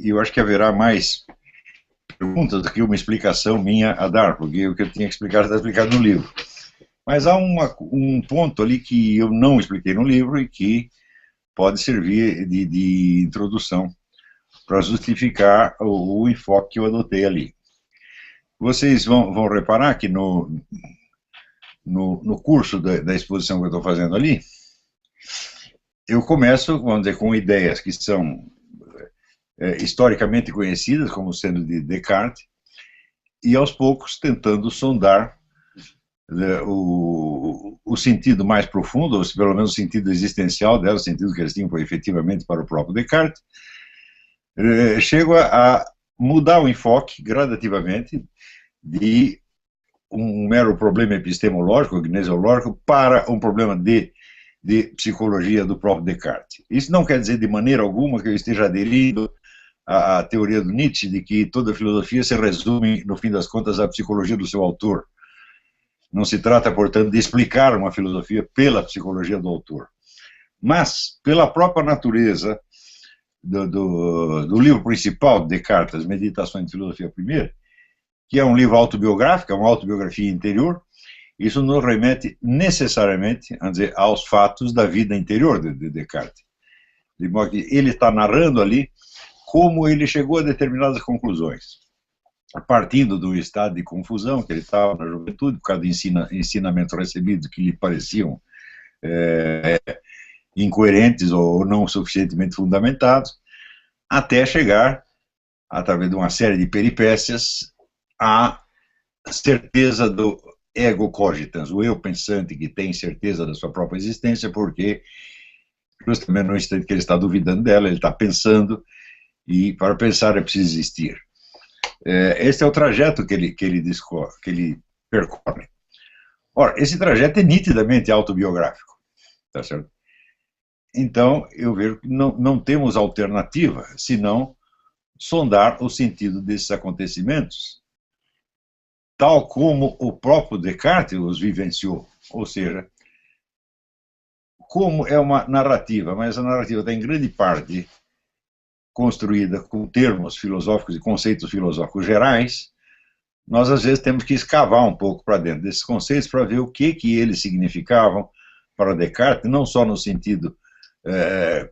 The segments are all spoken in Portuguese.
eu acho que haverá mais perguntas do que uma explicação minha a dar, porque o que eu tinha que explicar está explicado no livro. Mas há um ponto ali que eu não expliquei no livro e que pode servir de introdução para justificar o enfoque que eu adotei ali. Vocês vão reparar que no curso da exposição que eu estou fazendo ali, eu começo, vamos dizer, com ideias que são historicamente conhecidas como sendo de Descartes, e aos poucos tentando sondar o sentido mais profundo, ou pelo menos o sentido existencial dela, o sentido que eles tinham efetivamente para o próprio Descartes. Chego a mudar o enfoque gradativamente de um mero problema epistemológico, gnesiológico, para um problema de psicologia do próprio Descartes. Isso não quer dizer de maneira alguma que eu esteja aderindo à teoria do Nietzsche de que toda filosofia se resume, no fim das contas, à psicologia do seu autor. Não se trata, portanto, de explicar uma filosofia pela psicologia do autor, mas pela própria natureza do livro principal de Descartes, As Meditações de Filosofia Primeira, que é um livro autobiográfico, é uma autobiografia interior. Isso nos remete necessariamente, a dizer, aos fatos da vida interior de Descartes. De modo que ele está narrando ali como ele chegou a determinadas conclusões, partindo do estado de confusão que ele estava na juventude, por causa de ensinamentos recebidos que lhe pareciam incoerentes ou não suficientemente fundamentados, até chegar, através de uma série de peripécias, à certeza do ego cogitans, o eu pensante que tem certeza da sua própria existência, porque justamente no instante que ele está duvidando dela, ele está pensando, e para pensar é preciso existir. Esse é o trajeto que ele percorre. Ora, esse trajeto é nitidamente autobiográfico, tá certo? Então, eu vejo que não temos alternativa, senão sondar o sentido desses acontecimentos, tal como o próprio Descartes os vivenciou. Ou seja, como é uma narrativa, mas a narrativa está em grande parte construída com termos filosóficos e conceitos filosóficos gerais, nós às vezes temos que escavar um pouco para dentro desses conceitos para ver o que eles significavam para Descartes, não só no sentido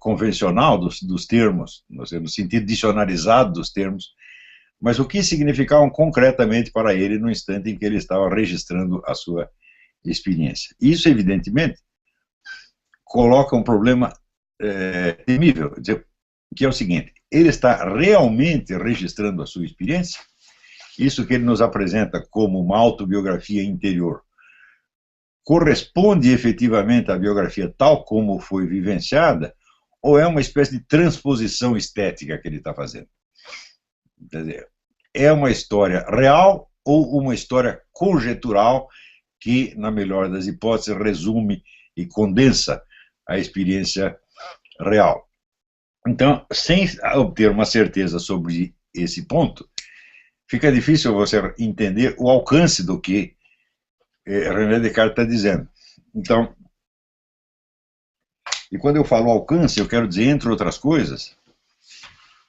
convencional dos termos, no sentido dicionarizado dos termos, mas o que significavam concretamente para ele no instante em que ele estava registrando a sua experiência. Isso, evidentemente, coloca um problema temível, que é o seguinte: ele está realmente registrando a sua experiência? Isso que ele nos apresenta como uma autobiografia interior corresponde efetivamente à biografia tal como foi vivenciada, ou é uma espécie de transposição estética que ele está fazendo? Quer dizer, é uma história real ou uma história conjetural que, na melhor das hipóteses, resume e condensa a experiência real? Então, sem obter uma certeza sobre esse ponto, fica difícil você entender o alcance do que René Descartes está dizendo. Então, e quando eu falo alcance, eu quero dizer, entre outras coisas,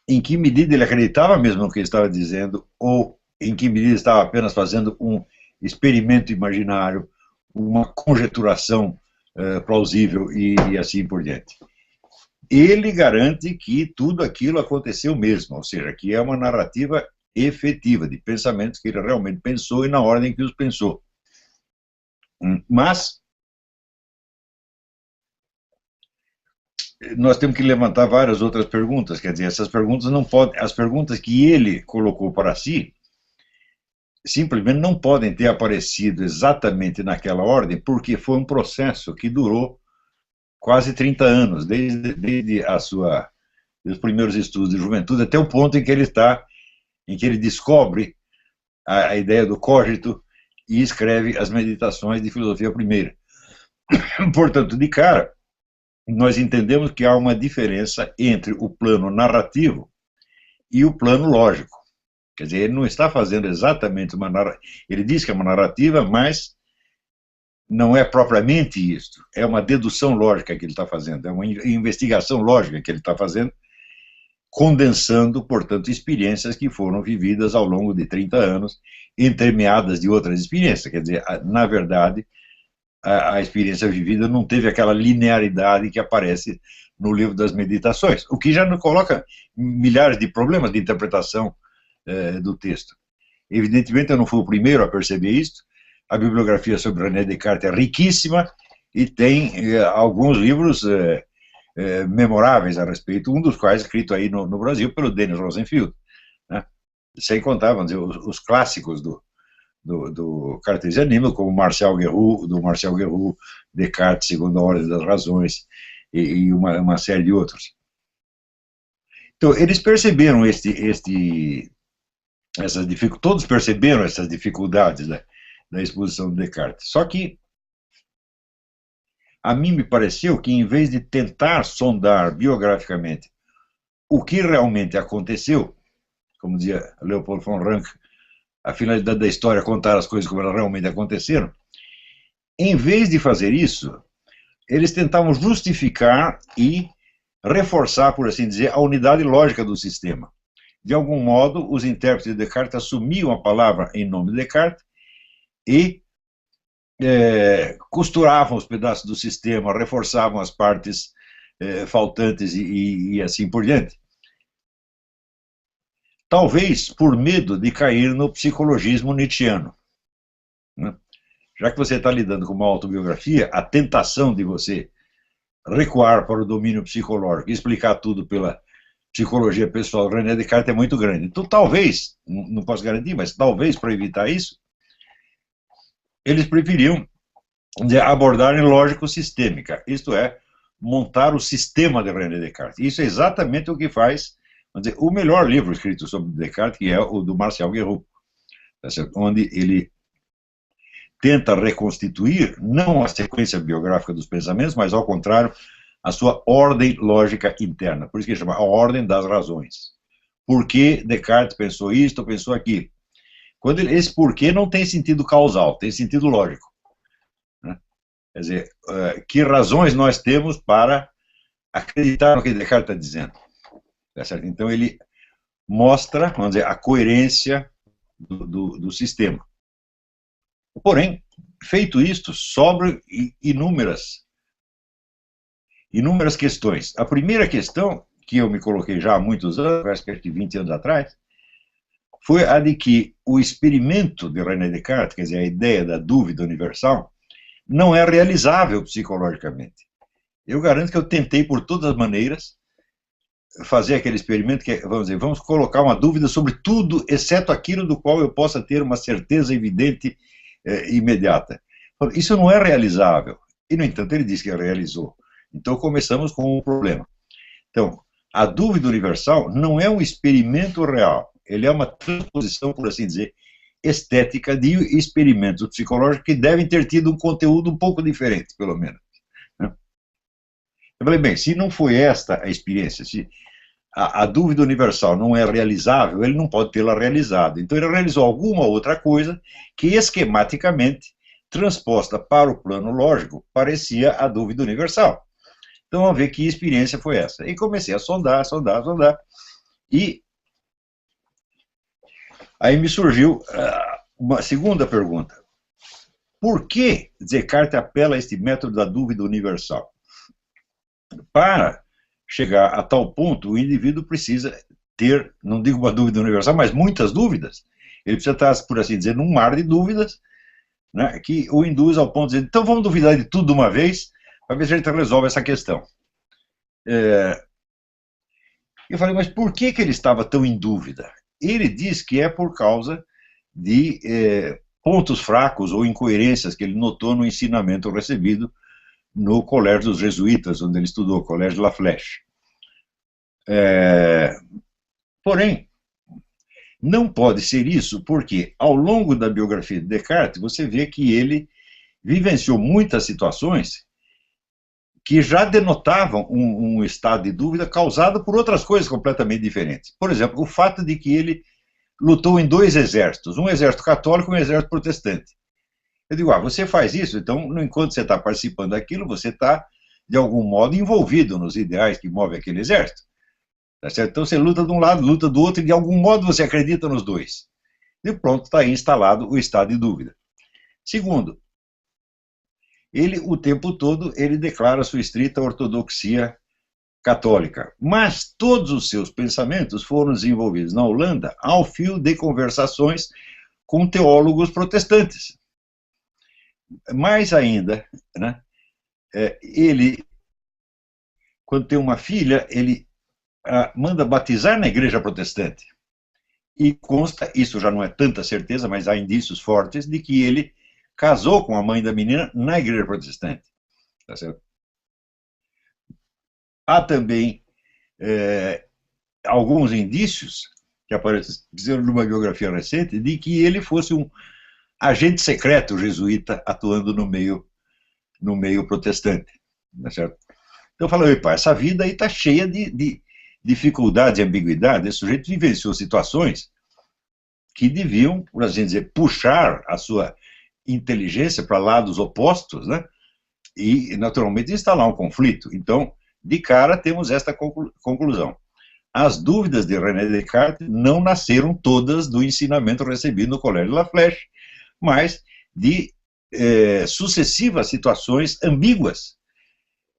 em que medida ele acreditava mesmo no que ele estava dizendo, ou em que medida ele estava apenas fazendo um experimento imaginário, uma conjeturação plausível e assim por diante. Ele garante que tudo aquilo aconteceu mesmo, ou seja, que é uma narrativa efetiva de pensamentos que ele realmente pensou e na ordem que os pensou. Mas nós temos que levantar várias outras perguntas, quer dizer, essas perguntas não podem, as perguntas que ele colocou para si, simplesmente não podem ter aparecido exatamente naquela ordem, porque foi um processo que durou quase 30 anos, desde os primeiros estudos de juventude até o ponto em que ele está, em que ele descobre a ideia do cogito e escreve as Meditações de Filosofia Primeira. Portanto, de cara, nós entendemos que há uma diferença entre o plano narrativo e o plano lógico. Quer dizer, ele não está fazendo exatamente uma narrativa. Ele diz que é uma narrativa, mas não é propriamente isso. É uma dedução lógica que ele está fazendo, é uma investigação lógica que ele está fazendo, condensando, portanto, experiências que foram vividas ao longo de 30 anos, entremeadas de outras experiências. Quer dizer, na verdade, a experiência vivida não teve aquela linearidade que aparece no livro das Meditações, o que já nos coloca milhares de problemas de interpretação do texto. Evidentemente, eu não fui o primeiro a perceber isso. A bibliografia sobre René Descartes é riquíssima e tem alguns livros memoráveis a respeito, um dos quais escrito aí no Brasil pelo Dennis Rosenfield, né? Sem contar, vamos dizer, os clássicos do cartesianismo, como Marcel Guerroux, Descartes, Segunda Ordem das Razões, e uma série de outros. Então, eles perceberam todos perceberam essas dificuldades da exposição de Descartes. Só que a mim me pareceu que, em vez de tentar sondar biograficamente o que realmente aconteceu, como dizia Leopold von Ranke, a finalidade da história é contar as coisas como elas realmente aconteceram, em vez de fazer isso, eles tentavam justificar e reforçar, por assim dizer, a unidade lógica do sistema. De algum modo, os intérpretes de Descartes assumiam a palavra em nome de Descartes e costuravam os pedaços do sistema, reforçavam as partes faltantes e assim por diante. Talvez por medo de cair no psicologismo nietzschiano, né? Já que você está lidando com uma autobiografia, a tentação de você recuar para o domínio psicológico e explicar tudo pela psicologia pessoal do René Descartes é muito grande. Então, talvez, não posso garantir, mas talvez, para evitar isso, eles preferiam abordarem lógica sistêmica, isto é, montar o sistema de René Descartes. Isso é exatamente o que faz, vamos dizer, o melhor livro escrito sobre Descartes, que é o do Marcel Guerroux, onde ele tenta reconstituir não a sequência biográfica dos pensamentos, mas, ao contrário, a sua ordem lógica interna. Por isso que ele chama a ordem das razões. Por que Descartes pensou isto, pensou aquilo? Esse porquê não tem sentido causal, tem sentido lógico, né? Quer dizer, que razões nós temos para acreditar no que Descartes está dizendo? Tá certo? Então ele mostra, vamos dizer, a coerência do sistema. Porém, feito isto, sobram inúmeras questões. A primeira questão, que eu me coloquei já há muitos anos, acho que 20 anos atrás, foi a de que o experimento de René Descartes, quer dizer, a ideia da dúvida universal, não é realizável psicologicamente. Eu garanto que eu tentei, por todas as maneiras, fazer aquele experimento que, vamos dizer, vamos colocar uma dúvida sobre tudo, exceto aquilo do qual eu possa ter uma certeza evidente imediata. Isso não é realizável. E, no entanto, ele disse que realizou. Então, começamos com um problema. Então, a dúvida universal não é um experimento real. Ele é uma transposição, por assim dizer, estética de experimentos psicológicos que devem ter tido um conteúdo um pouco diferente, pelo menos. Eu falei, bem, se não foi esta a experiência, se a dúvida universal não é realizável, ele não pode tê-la realizado. Então ele realizou alguma outra coisa que, esquematicamente, transposta para o plano lógico, parecia a dúvida universal. Então vamos ver que experiência foi essa. E comecei a sondar, e aí me surgiu uma segunda pergunta. Por que Descartes apela a este método da dúvida universal? Para chegar a tal ponto, o indivíduo precisa ter, não digo uma dúvida universal, mas muitas dúvidas. Ele precisa estar, por assim dizer, num mar de dúvidas, né, que o induz ao ponto de dizer, então vamos duvidar de tudo de uma vez, para ver se a gente resolve essa questão. Eu falei, mas por que ele estava tão em dúvida? Ele diz que é por causa de pontos fracos ou incoerências que ele notou no ensinamento recebido no Colégio dos Jesuítas, onde ele estudou, o Colégio La Flèche. Porém, não pode ser isso, porque ao longo da biografia de Descartes, você vê que ele vivenciou muitas situações que já denotavam um estado de dúvida causado por outras coisas completamente diferentes. Por exemplo, o fato de que ele lutou em dois exércitos, um exército católico e um exército protestante. Eu digo, você faz isso, então, enquanto você está participando daquilo, você está, de algum modo, envolvido nos ideais que movem aquele exército. Tá certo? Então você luta de um lado, luta do outro, e de algum modo você acredita nos dois. E pronto, está aí instalado o estado de dúvida. Segundo, ele, o tempo todo, ele declara sua estrita ortodoxia católica, mas todos os seus pensamentos foram desenvolvidos na Holanda ao fio de conversações com teólogos protestantes. Mais ainda, né, ele, quando tem uma filha, ele manda batizar na igreja protestante. E consta, isso já não é tanta certeza, mas há indícios fortes de que ele casou com a mãe da menina na igreja protestante. Tá certo? Há também alguns indícios que apareceram numa biografia recente de que ele fosse um agente secreto jesuíta atuando no meio protestante. Tá certo? Então eu falo, pai, essa vida aí está cheia de dificuldades e ambiguidades. Esse sujeito vivenciou situações que deviam, por assim dizer, puxar a sua inteligência para lados opostos, né? E, naturalmente, instalar um conflito. Então, de cara, temos esta conclusão. As dúvidas de René Descartes não nasceram todas do ensinamento recebido no Colégio La Flèche, mas de sucessivas situações ambíguas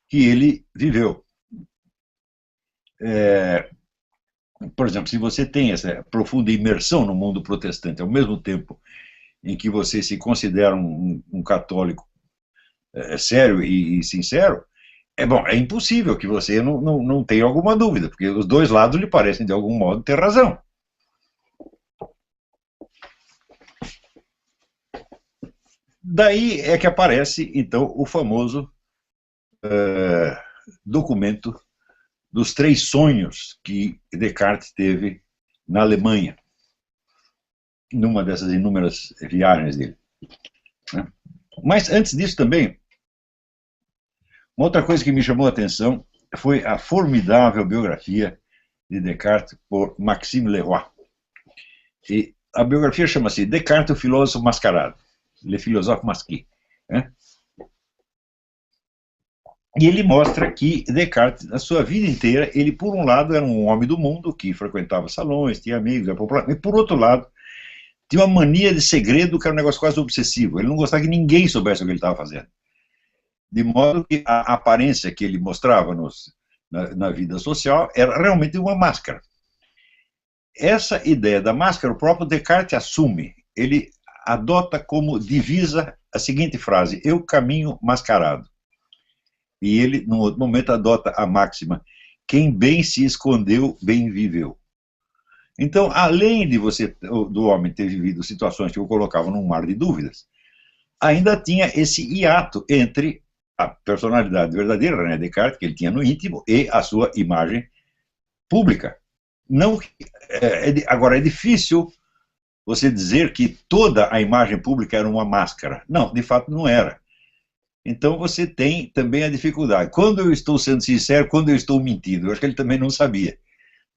que ele viveu. Por exemplo, se você tem essa profunda imersão no mundo protestante, ao mesmo tempo em que você se considera um católico sério e sincero, é impossível que você não tenha alguma dúvida, porque os dois lados lhe parecem, de algum modo, ter razão. Daí é que aparece, então, o famoso documento dos 3 sonhos que Descartes teve na Alemanha, numa dessas inúmeras viagens dele. Mas antes disso também, uma outra coisa que me chamou a atenção foi a formidável biografia de Descartes por Maxime Leroy. E a biografia chama-se Descartes, o filósofo mascarado, Le Philosophe Masqué. E ele mostra que Descartes, na sua vida inteira, ele, por um lado, era um homem do mundo, que frequentava salões, tinha amigos, era popular, e, por outro lado, tinha uma mania de segredo que era um negócio quase obsessivo. Ele não gostava que ninguém soubesse o que ele estava fazendo. De modo que a aparência que ele mostrava na vida social era realmente uma máscara. Essa ideia da máscara, o próprio Descartes assume. Ele adota como divisa a seguinte frase: eu caminho mascarado. E ele, num outro momento, adota a máxima: quem bem se escondeu, bem viveu. Então, além do homem ter vivido situações que o colocavam num mar de dúvidas, ainda tinha esse hiato entre a personalidade verdadeira, René Descartes, que ele tinha no íntimo, e a sua imagem pública. Não, agora, é difícil você dizer que toda a imagem pública era uma máscara. Não, de fato não era. Então você tem também a dificuldade. Quando eu estou sendo sincero, quando eu estou mentindo? Eu acho que ele também não sabia.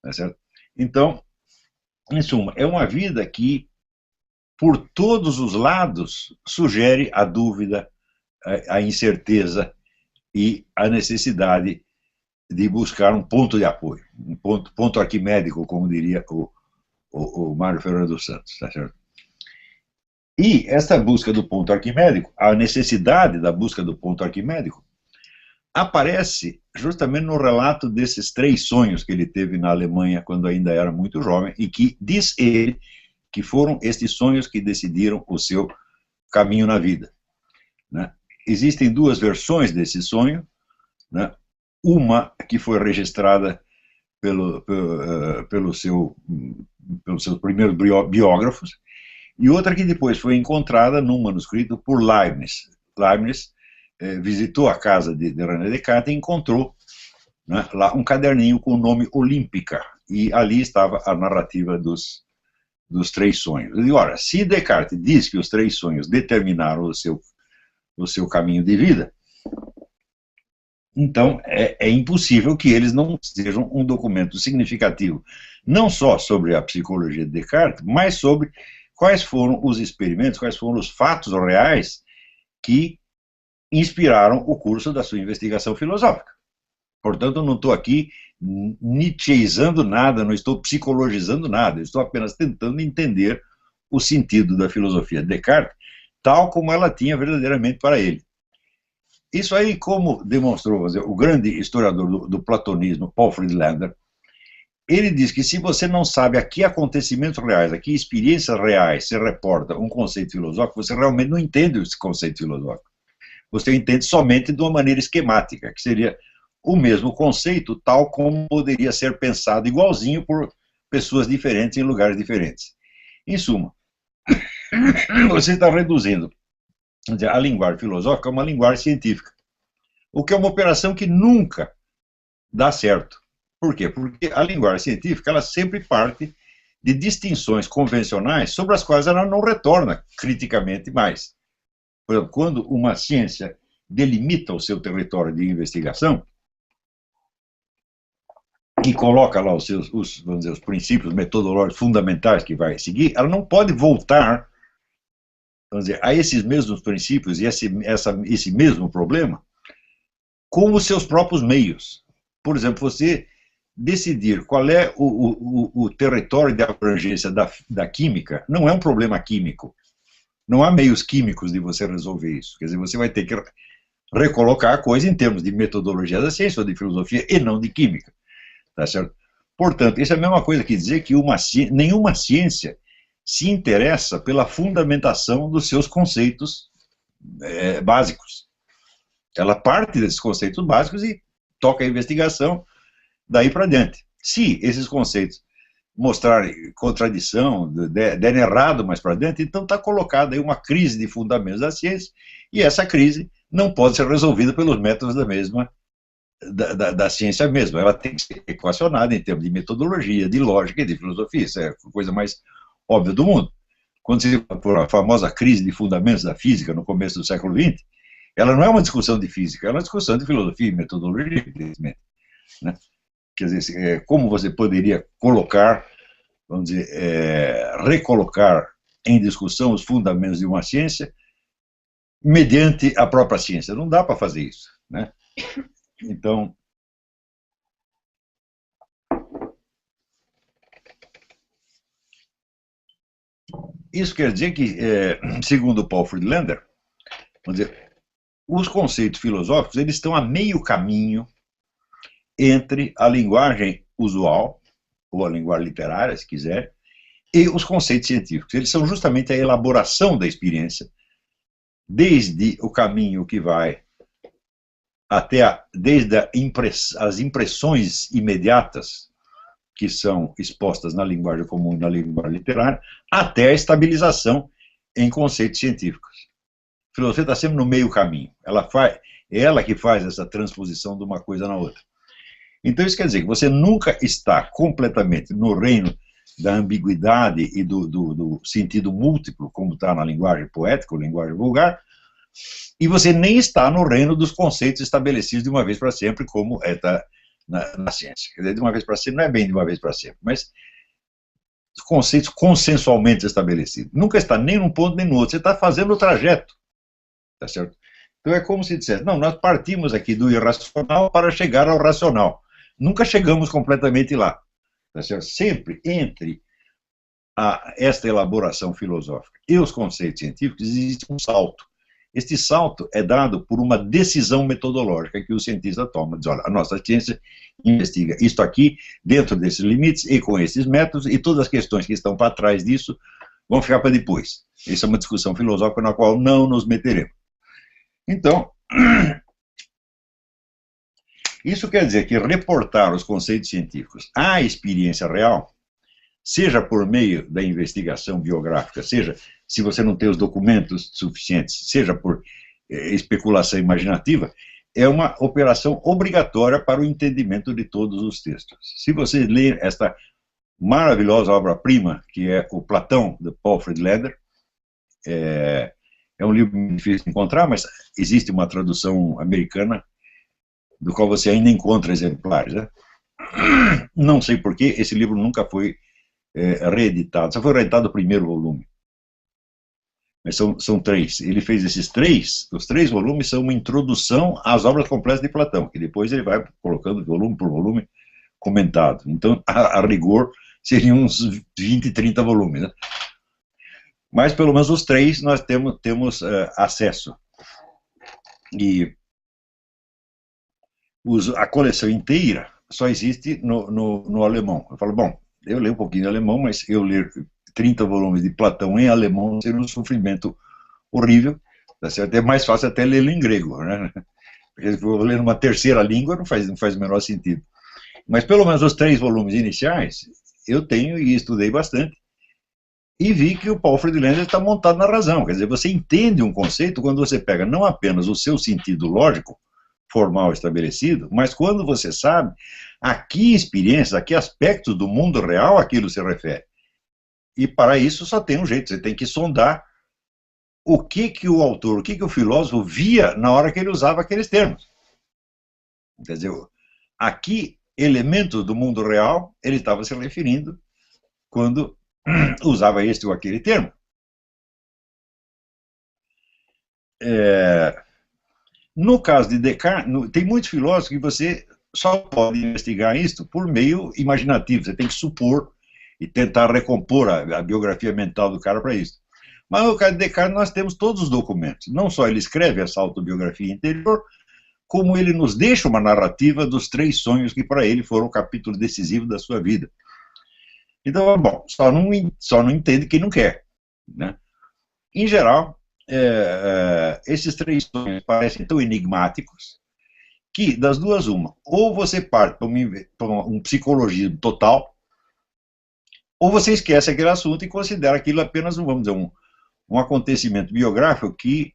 Tá certo? Então, em suma, é uma vida que, por todos os lados, sugere a dúvida, a incerteza e a necessidade de buscar um ponto de apoio, um ponto arquimédico, como diria o Mário Ferreira dos Santos. Tá certo? E essa busca do ponto arquimédico, a necessidade da busca do ponto arquimédico, aparece justamente no relato desses 3 sonhos que ele teve na Alemanha quando ainda era muito jovem, e que diz ele que foram estes sonhos que decidiram o seu caminho na vida. Né? Existem 2 versões desse sonho, né? Uma que foi registrada pelos seus primeiros biógrafos, e outra que depois foi encontrada num manuscrito por Leibniz. Leibniz visitou a casa de René Descartes e encontrou, né, lá um caderninho com o nome Olímpica, e ali estava a narrativa dos 3 sonhos. E ora, se Descartes diz que os 3 sonhos determinaram o seu caminho de vida, então é impossível que eles não sejam um documento significativo, não só sobre a psicologia de Descartes, mas sobre quais foram os experimentos, quais foram os fatos reais que inspiraram o curso da sua investigação filosófica. Portanto, eu não estou aqui nietzscheizando nada, não estou psicologizando nada, estou apenas tentando entender o sentido da filosofia de Descartes, tal como ela tinha verdadeiramente para ele. Isso aí, como demonstrou o grande historiador do platonismo, Paul Friedlander, ele diz que se você não sabe a que acontecimentos reais, a que experiências reais se reporta um conceito filosófico, você realmente não entende esse conceito filosófico. Você entende somente de uma maneira esquemática, que seria o mesmo conceito, tal como poderia ser pensado igualzinho por pessoas diferentes em lugares diferentes. Em suma, você está reduzindo a linguagem filosófica a uma linguagem científica, o que é uma operação que nunca dá certo. Por quê? Porque a linguagem científica ela sempre parte de distinções convencionais sobre as quais ela não retorna criticamente mais. Por exemplo, quando uma ciência delimita o seu território de investigação e coloca lá os seus, vamos dizer, os princípios metodológicos fundamentais que vai seguir, ela não pode voltar, vamos dizer, a esses mesmos princípios e esse mesmo problema com os seus próprios meios. Por exemplo, você decidir qual é o território de abrangência da química não é um problema químico. Não há meios químicos de você resolver isso. Quer dizer, você vai ter que recolocar a coisa em termos de metodologia da ciência ou de filosofia e não de química. Tá certo? Portanto, isso é a mesma coisa que dizer que nenhuma ciência se interessa pela fundamentação dos seus conceitos básicos. Ela parte desses conceitos básicos e toca a investigação daí para diante. Se esses conceitos mostrarem contradição, derem errado mais para dentro, então está colocada aí uma crise de fundamentos da ciência, e essa crise não pode ser resolvida pelos métodos da ciência mesma. Ela tem que ser equacionada em termos de metodologia, de lógica e de filosofia. Isso é a coisa mais óbvia do mundo. Quando se fala por a famosa crise de fundamentos da física no começo do século XX, ela não é uma discussão de física, ela é uma discussão de filosofia e metodologia, evidentemente, né? Quer dizer, como você poderia colocar, vamos dizer, recolocar em discussão os fundamentos de uma ciência mediante a própria ciência? Não dá para fazer isso, né? Então, isso quer dizer que, segundo Paul Friedlander, vamos dizer, os conceitos filosóficos eles estão a meio caminho entre a linguagem usual, ou a linguagem literária, se quiser, e os conceitos científicos. Eles são justamente a elaboração da experiência, desde o caminho que vai até desde as impressões imediatas, que são expostas na linguagem comum e na linguagem literária, até a estabilização em conceitos científicos. A filosofia está sempre no meio caminho. É ela que faz essa transposição de uma coisa na outra. Então isso quer dizer que você nunca está completamente no reino da ambiguidade e do sentido múltiplo, como está na linguagem poética ou linguagem vulgar, e você nem está no reino dos conceitos estabelecidos de uma vez para sempre, como está na ciência. Quer dizer, de uma vez para sempre não é bem de uma vez para sempre, mas os conceitos consensualmente estabelecidos. Nunca está nem num ponto nem no outro, você está fazendo o trajeto. Tá certo? Então é como se dissesse, não, nós partimos aqui do irracional para chegar ao racional. Nunca chegamos completamente lá. Tá certo? Sempre entre esta elaboração filosófica e os conceitos científicos existe um salto. Este salto é dado por uma decisão metodológica que o cientista toma. Diz, olha, a nossa ciência investiga isto aqui, dentro desses limites e com esses métodos, e todas as questões que estão para trás disso vão ficar para depois. Essa é uma discussão filosófica na qual não nos meteremos. Então, isso quer dizer que reportar os conceitos científicos à experiência real, seja por meio da investigação biográfica, seja se você não tem os documentos suficientes, seja por especulação imaginativa, é uma operação obrigatória para o entendimento de todos os textos. Se você ler esta maravilhosa obra-prima, que é o Platão, de Paul Friedlander, é um livro difícil de encontrar, mas existe uma tradução americana, do qual você ainda encontra exemplares, né? Não sei porquê, esse livro nunca foi reeditado, só foi reeditado o primeiro volume. mas são três. Ele fez esses três, os três volumes são uma introdução às obras completas de Platão, que depois ele vai colocando volume por volume comentado. Então, a rigor, seriam uns 20, 30 volumes, né? Mas pelo menos os três nós temos acesso. E a coleção inteira só existe no alemão. Eu falo, bom, eu leio um pouquinho de alemão, mas eu ler 30 volumes de Platão em alemão seria um sofrimento horrível. Tá certo? É mais fácil até ler em grego, né? Porque se eu ler numa terceira língua não faz o menor sentido. Mas pelo menos os três volumes iniciais eu tenho e estudei bastante. E vi que o Paul Friedlander está montado na razão. Quer dizer, você entende um conceito quando você pega não apenas o seu sentido lógico, formal estabelecido, mas quando você sabe a que experiências, a que aspectos do mundo real aquilo se refere. E para isso só tem um jeito, você tem que sondar o que o autor, o que o filósofo via na hora que ele usava aqueles termos. Quer dizer, a que elementos do mundo real ele estava se referindo quando usava este ou aquele termo. No caso de Descartes, tem muitos filósofos que você só pode investigar isso por meio imaginativo, você tem que supor e tentar recompor a biografia mental do cara para isso. Mas no caso de Descartes nós temos todos os documentos, não só ele escreve essa autobiografia interior, como ele nos deixa uma narrativa dos três sonhos que para ele foram o capítulo decisivo da sua vida. Então, bom, só não entende quem não quer, né? Em geral, esses três sonhos parecem tão enigmáticos que, das duas, uma, ou você parte para um psicologismo total, ou você esquece aquele assunto e considera aquilo apenas, vamos dizer, um acontecimento biográfico que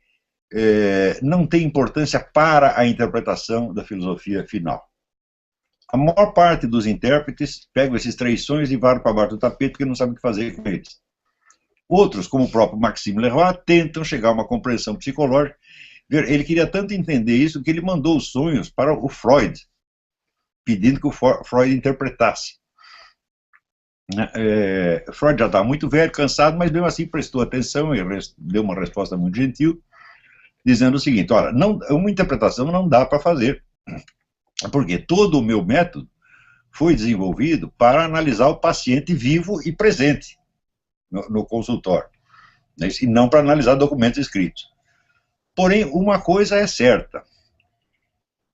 não tem importância para a interpretação da filosofia final. A maior parte dos intérpretes pegam esses três sonhos e varam para baixo do tapete porque não sabem o que fazer com eles. Outros, como o próprio Maxime Leroy, tentam chegar a uma compreensão psicológica. Ele queria tanto entender isso que ele mandou os sonhos para o Freud, pedindo que o Freud interpretasse. Freud já estava muito velho, cansado, mas mesmo assim prestou atenção e deu uma resposta muito gentil, dizendo o seguinte: olha, uma interpretação não dá para fazer, porque todo o meu método foi desenvolvido para analisar o paciente vivo e presente no consultório, né, e não para analisar documentos escritos. Porém, uma coisa é certa: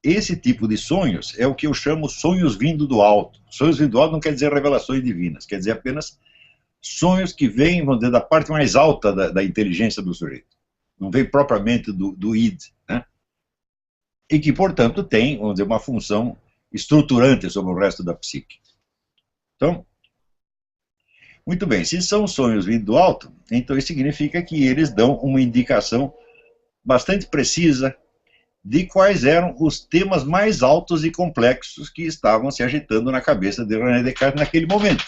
esse tipo de sonhos é o que eu chamo sonhos vindo do alto. Sonhos vindo do alto não quer dizer revelações divinas, quer dizer apenas sonhos que vêm, vamos dizer, da parte mais alta da inteligência do sujeito. Não vem propriamente do id, né? E que, portanto, tem, vamos dizer, uma função estruturante sobre o resto da psique. Então, muito bem, se são sonhos vindo do alto, então isso significa que eles dão uma indicação bastante precisa de quais eram os temas mais altos e complexos que estavam se agitando na cabeça de René Descartes naquele momento.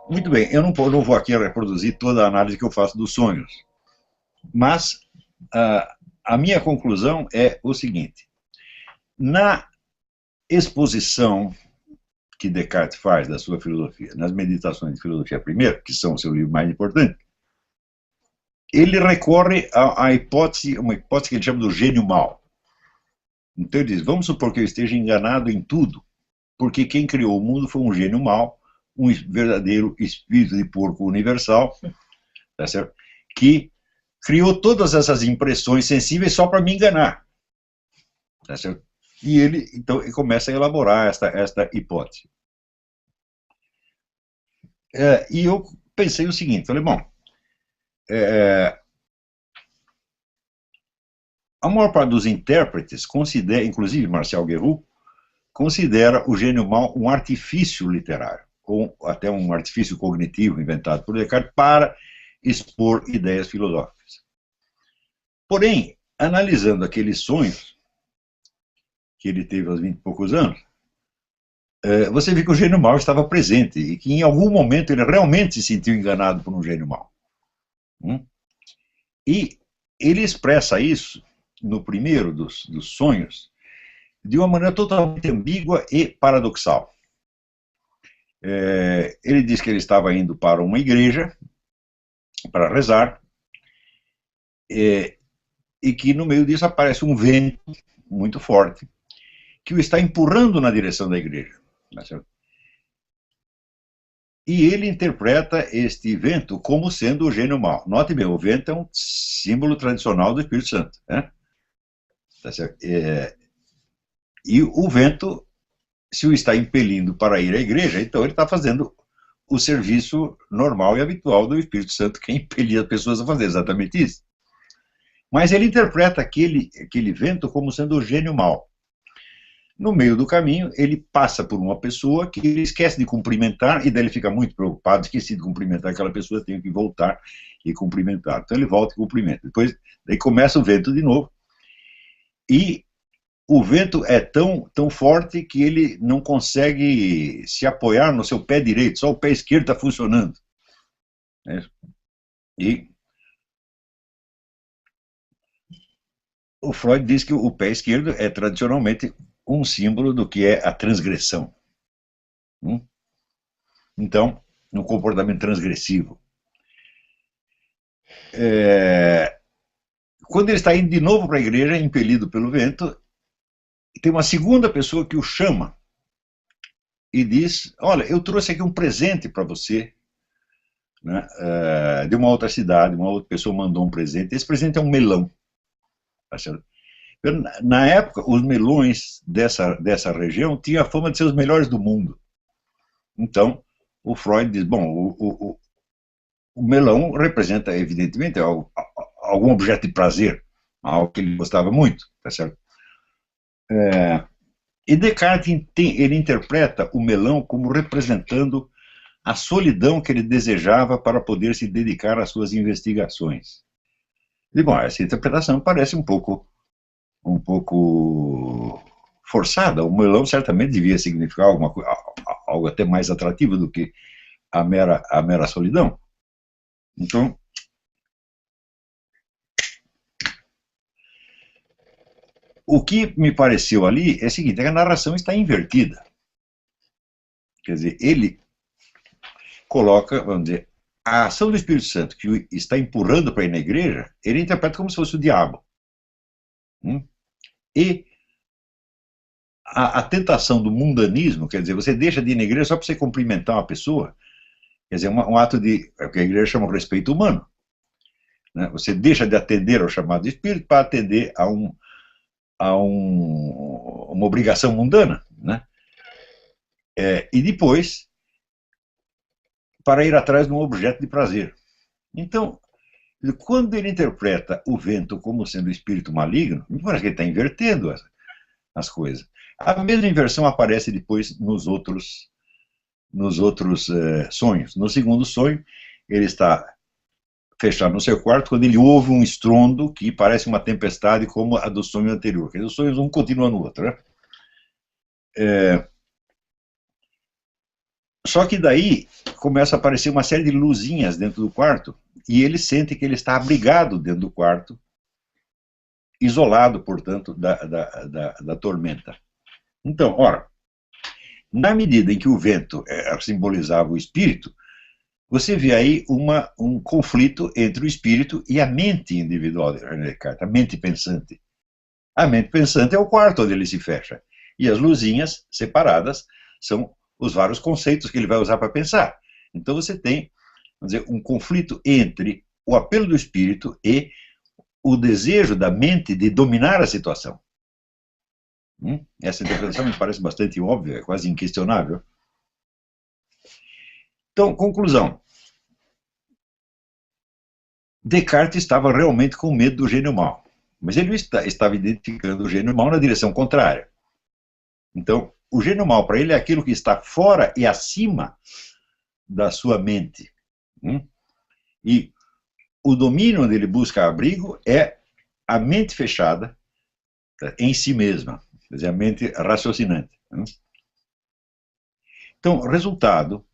Muito bem, eu não vou aqui reproduzir toda a análise que eu faço dos sonhos, mas a minha conclusão é o seguinte: na exposição que Descartes faz da sua filosofia, nas Meditações de Filosofia Primeira, que são o seu livro mais importante, ele recorre à hipótese, uma hipótese que ele chama do gênio mau. Então ele diz: vamos supor que eu esteja enganado em tudo, porque quem criou o mundo foi um gênio mau, um verdadeiro espírito de porco universal, tá certo? Que criou todas essas impressões sensíveis só para me enganar, tá certo? E ele, então, ele começa a elaborar esta hipótese. E eu pensei o seguinte, falei, bom, a maior parte dos intérpretes considera, inclusive Marcel Guerroux, considera o gênio mau um artifício literário, ou até um artifício cognitivo inventado por Descartes para expor ideias filosóficas. Porém, analisando aqueles sonhos que ele teve aos 20 e poucos anos, você vê que o gênio mau estava presente e que em algum momento ele realmente se sentiu enganado por um gênio mau. E ele expressa isso no primeiro dos sonhos de uma maneira totalmente ambígua e paradoxal. Ele diz que ele estava indo para uma igreja para rezar, e que no meio disso aparece um vento muito forte que o está empurrando na direção da igreja. E ele interpreta este vento como sendo o gênio mau. Note bem, o vento é um símbolo tradicional do Espírito Santo. Né? Tá certo? E o vento, se o está impelindo para ir à igreja, então ele está fazendo o serviço normal e habitual do Espírito Santo, que é impelir as pessoas a fazer exatamente isso. Mas ele interpreta aquele vento como sendo o gênio mau. No meio do caminho, ele passa por uma pessoa que ele esquece de cumprimentar, e daí ele fica muito preocupado, esqueci de cumprimentar aquela pessoa, tenho que voltar e cumprimentar. Então ele volta e cumprimenta. Depois, daí começa o vento de novo, e o vento é tão forte que ele não consegue se apoiar no seu pé direito, só o pé esquerdo está funcionando. E o Freud diz que o pé esquerdo é tradicionalmente um símbolo do que é a transgressão. Então, um comportamento transgressivo. Quando ele está indo de novo para a igreja, impelido pelo vento, tem uma segunda pessoa que o chama e diz: olha, eu trouxe aqui um presente para você, né, de uma outra cidade, uma outra pessoa mandou um presente. Esse presente é um melão. Tá certo? Na época, os melões dessa região tinham a fama de ser os melhores do mundo. Então, o Freud diz, bom, o melão representa, evidentemente, algum objeto de prazer, algo que ele gostava muito, tá certo? E Descartes, ele interpreta o melão como representando a solidão que ele desejava para poder se dedicar às suas investigações. E, bom, essa interpretação parece um pouco forçada. O melão certamente devia significar algo até mais atrativo do que a mera solidão. Então, o que me pareceu ali é o seguinte, a narração está invertida. Quer dizer, ele coloca, vamos dizer, a ação do Espírito Santo que o está empurrando para ir na igreja, ele interpreta como se fosse o diabo. E a tentação do mundanismo, quer dizer, você deixa de ir na igreja só para você cumprimentar uma pessoa, quer dizer, um ato de, é o que a igreja chama de respeito humano. Né? Você deixa de atender ao chamado de espírito para atender a uma obrigação mundana. Né? E depois, para ir atrás de um objeto de prazer. Então, quando ele interpreta o vento como sendo o espírito maligno, me parece que ele está invertendo as coisas. A mesma inversão aparece depois nos outros sonhos. No segundo sonho, ele está fechado no seu quarto quando ele ouve um estrondo que parece uma tempestade como a do sonho anterior. Quer dizer, os sonhos um continua no outro. Né? Só que daí começa a aparecer uma série de luzinhas dentro do quarto e ele sente que ele está abrigado dentro do quarto, isolado, portanto, da tormenta. Então, ora, na medida em que o vento simbolizava o espírito, você vê aí um conflito entre o espírito e a mente individual de René Descartes, a mente pensante. A mente pensante é o quarto onde ele se fecha. E as luzinhas separadas são os vários conceitos que ele vai usar para pensar. Então você tem, vamos dizer, um conflito entre o apelo do espírito e o desejo da mente de dominar a situação. Essa interpretação me parece bastante óbvia, quase inquestionável. Então, conclusão. Descartes estava realmente com medo do gênio mau, mas ele estava identificando o gênio mau na direção contrária. Então, o gênio mau para ele é aquilo que está fora e acima da sua mente. E o domínio onde ele busca abrigo é a mente fechada em si mesma, quer dizer, a mente raciocinante. Então, resultado,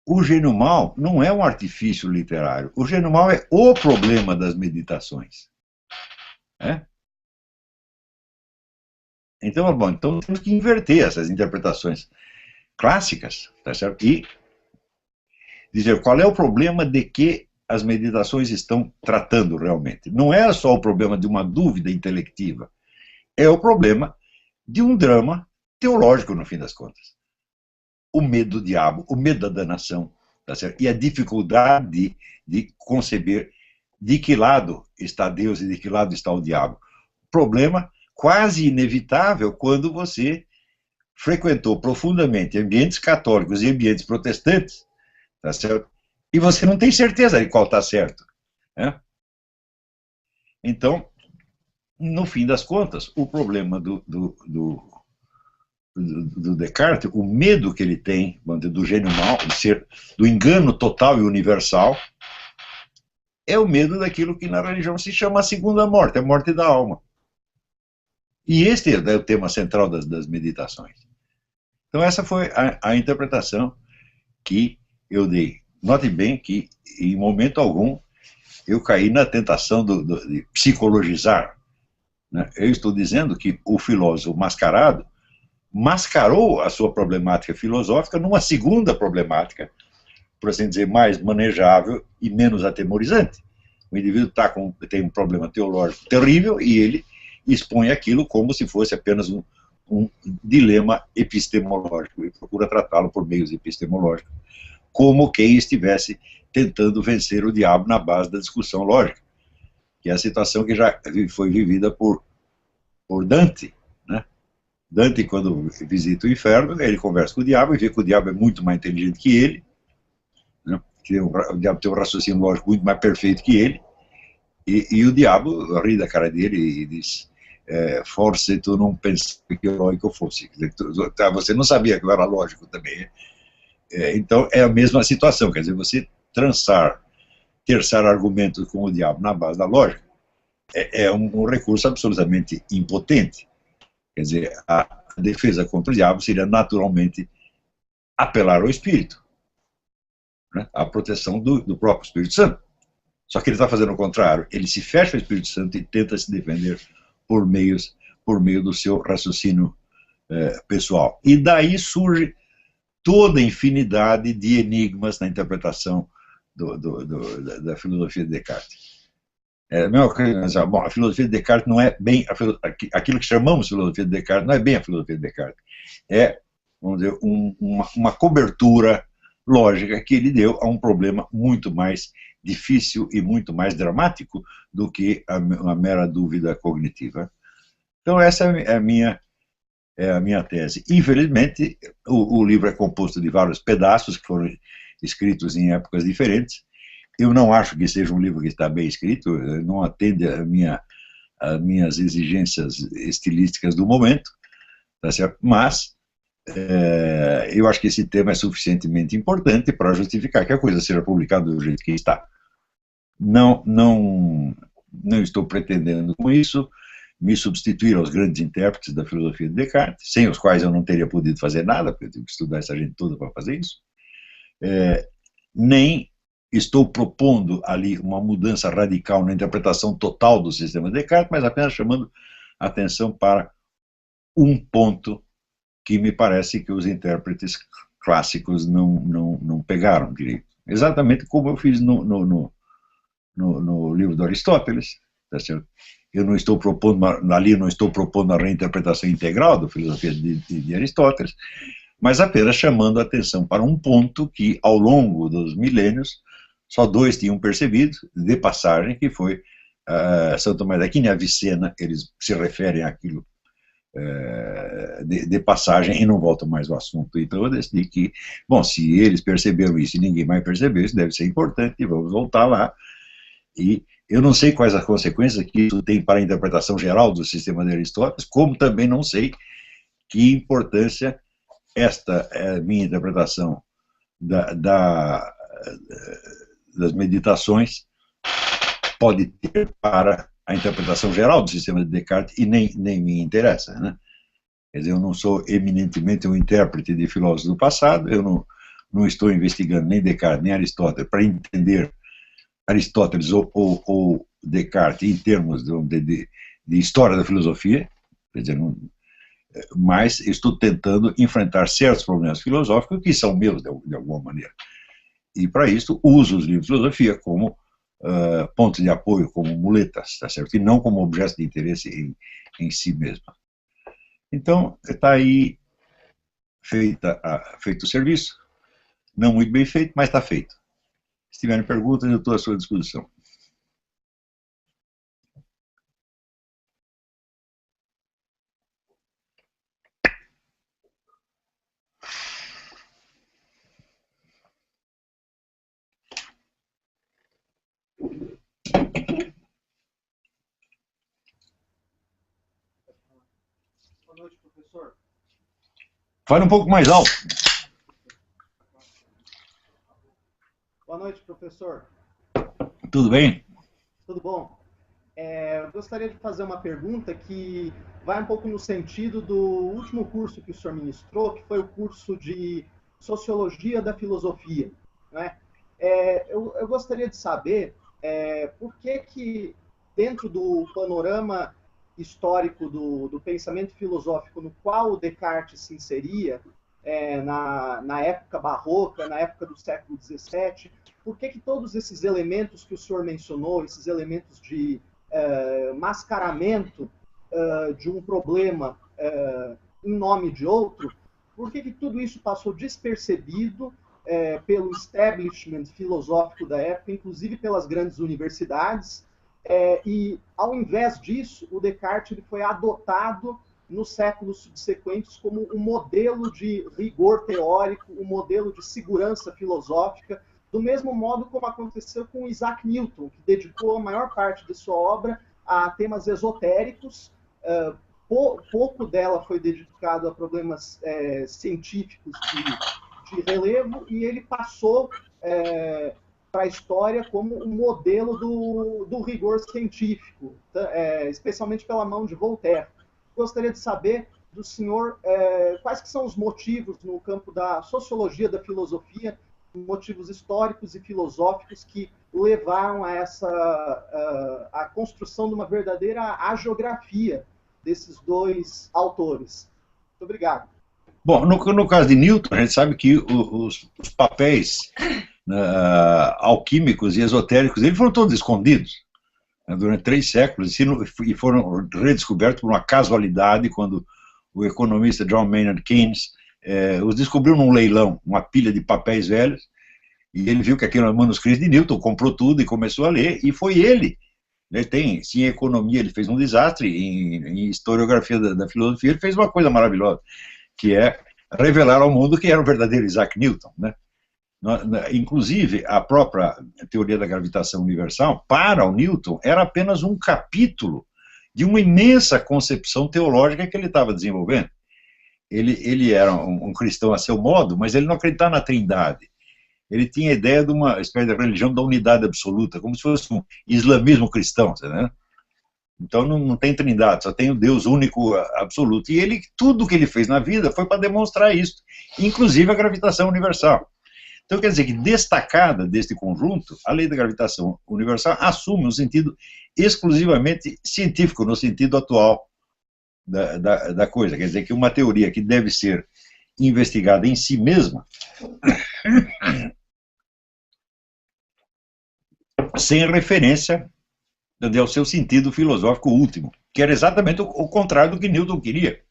o gênio mau não é um artifício literário. O gênio mau é o problema das meditações. Então, bom, então temos que inverter essas interpretações clássicas, tá certo? E dizer qual é o problema de que as meditações estão tratando realmente. Não é só o problema de uma dúvida intelectiva, é o problema de um drama teológico, no fim das contas. O medo do diabo, o medo da danação, tá certo? E a dificuldade de conceber de que lado está Deus e de que lado está o diabo. Problema quase inevitável quando você frequentou profundamente ambientes católicos e ambientes protestantes, tá certo? E você não tem certeza de qual está certo, né? Então, no fim das contas, o problema do Descartes, o medo que ele tem do gênio mau, de ser do engano total e universal, é o medo daquilo que na religião se chama a segunda morte, a morte da alma. E este é o tema central das meditações. Então essa foi a interpretação que eu dei. Note bem que, em momento algum, eu caí na tentação de psicologizar, né? Eu estou dizendo que o filósofo mascarado mascarou a sua problemática filosófica numa segunda problemática, por assim dizer, mais manejável e menos atemorizante. O indivíduo tem um problema teológico terrível e ele expõe aquilo como se fosse apenas um dilema epistemológico e procura tratá-lo por meios epistemológicos, como quem estivesse tentando vencer o diabo na base da discussão lógica, que é a situação que já foi vivida por Dante, né? Dante, quando visita o inferno, ele conversa com o diabo e vê que o diabo é muito mais inteligente que ele, né? Que o diabo tem um raciocínio lógico muito mais perfeito que ele, e o diabo ri da cara dele e diz: forse tu não pensaste que lógico fosse. Você não sabia que eu era lógico também. Então é a mesma situação, quer dizer, você terçar argumentos com o diabo na base da lógica é um recurso absolutamente impotente. Quer dizer, a defesa contra o diabo seria naturalmente apelar ao Espírito, né? A proteção do próprio Espírito Santo. Só que ele está fazendo o contrário, ele se fecha ao Espírito Santo e tenta se defender por meio do seu raciocínio pessoal. E daí surge toda a infinidade de enigmas na interpretação da filosofia de Descartes. Bom, a filosofia de Descartes não é bem aquilo que chamamos de filosofia de Descartes, não é bem a filosofia de Descartes. É, vamos dizer, uma cobertura lógica que ele deu a um problema muito mais difícil e muito mais dramático do que a mera dúvida cognitiva. Então essa é a minha tese. Infelizmente, o livro é composto de vários pedaços que foram escritos em épocas diferentes. Eu não acho que seja um livro que está bem escrito, não atende às minhas exigências estilísticas do momento, tá certo? Mas eu acho que esse tema é suficientemente importante para justificar que a coisa seja publicada do jeito que está. Não estou pretendendo com isso me substituir aos grandes intérpretes da filosofia de Descartes, sem os quais eu não teria podido fazer nada, porque eu tive que estudar essa gente toda para fazer isso. Nem estou propondo ali uma mudança radical na interpretação total do sistema de Descartes, mas apenas chamando a atenção para um ponto que me parece que os intérpretes clássicos não pegaram direito. Exatamente como eu fiz no livro do Aristóteles, tá certo? Eu não estou propondo, ali não estou propondo a reinterpretação integral da filosofia de Aristóteles, mas apenas chamando a atenção para um ponto que, ao longo dos milênios, só dois tinham percebido, de passagem, que foi São Tomás de Aquino e Avicena. Eles se referem àquilo de passagem e não voltam mais ao assunto. Então eu decidi que, bom, se eles perceberam isso e ninguém mais percebeu, isso deve ser importante, e vamos voltar lá. E eu não sei quais as consequências que isso tem para a interpretação geral do sistema de Aristóteles, como também não sei que importância esta minha interpretação das meditações pode ter para a interpretação geral do sistema de Descartes, e nem me interessa, né? Quer dizer, eu não sou eminentemente um intérprete de filósofos do passado, eu não estou investigando nem Descartes nem Aristóteles para entender Aristóteles ou Descartes em termos de história da filosofia, quer dizer, mas estou tentando enfrentar certos problemas filosóficos que são meus de alguma maneira. E para isso usa os livros de filosofia como pontos de apoio, como muletas, tá certo? E não como objetos de interesse em si mesmo. Então, está aí feito o serviço, não muito bem feito, mas está feito. Se tiverem perguntas, eu estou à sua disposição. Boa noite, professor. Fale um pouco mais alto. Boa noite, professor. Tudo bem? Tudo bom? Eu gostaria de fazer uma pergunta que vai um pouco no sentido do último curso que o senhor ministrou, que foi o curso de Sociologia da Filosofia, né? Eu gostaria de saber por que dentro do panorama histórico do pensamento filosófico no qual o Descartes se inseria, na época barroca, na época do século XVII, por que todos esses elementos que o senhor mencionou, esses elementos de mascaramento de um problema em nome de outro, por que tudo isso passou despercebido pelo establishment filosófico da época, inclusive pelas grandes universidades, e, ao invés disso, o Descartes ele foi adotado nos séculos subsequentes como um modelo de rigor teórico, um modelo de segurança filosófica, do mesmo modo como aconteceu com Isaac Newton, que dedicou a maior parte de sua obra a temas esotéricos. Pouco dela foi dedicado a problemas científicos de relevo, e ele passou para a história como um modelo do rigor científico, especialmente pela mão de Voltaire. Gostaria de saber do senhor quais que são os motivos no campo da sociologia da filosofia, motivos históricos e filosóficos que levaram a construção de uma verdadeira hagiografia desses dois autores. Muito obrigado. Bom, no caso de Newton, a gente sabe que os papéis alquímicos e esotéricos dele foram todos escondidos, né, durante 3 séculos, e foram redescobertos por uma casualidade, quando o economista John Maynard Keynes os descobriu num leilão, uma pilha de papéis velhos, e ele viu que aquilo era manuscrito de Newton, comprou tudo e começou a ler, e foi ele. Se em economia ele fez um desastre, em historiografia da filosofia ele fez uma coisa maravilhosa, que é revelar ao mundo quem era o verdadeiro Isaac Newton, né? Inclusive, a própria teoria da gravitação universal, para o Newton, era apenas um capítulo de uma imensa concepção teológica que ele estava desenvolvendo. Ele era um cristão a seu modo, mas ele não acreditava na Trindade. Ele tinha a ideia de uma espécie de religião da unidade absoluta, como se fosse um islamismo cristão, né? Então não tem Trindade, só tem o Deus único absoluto. E tudo que ele fez na vida foi para demonstrar isso, inclusive a gravitação universal. Então quer dizer que, destacada deste conjunto, a lei da gravitação universal assume um sentido exclusivamente científico, no sentido atual da coisa. Quer dizer que uma teoria que deve ser investigada em si mesma, sem referência ao seu sentido filosófico último, que era exatamente o contrário do que Newton queria.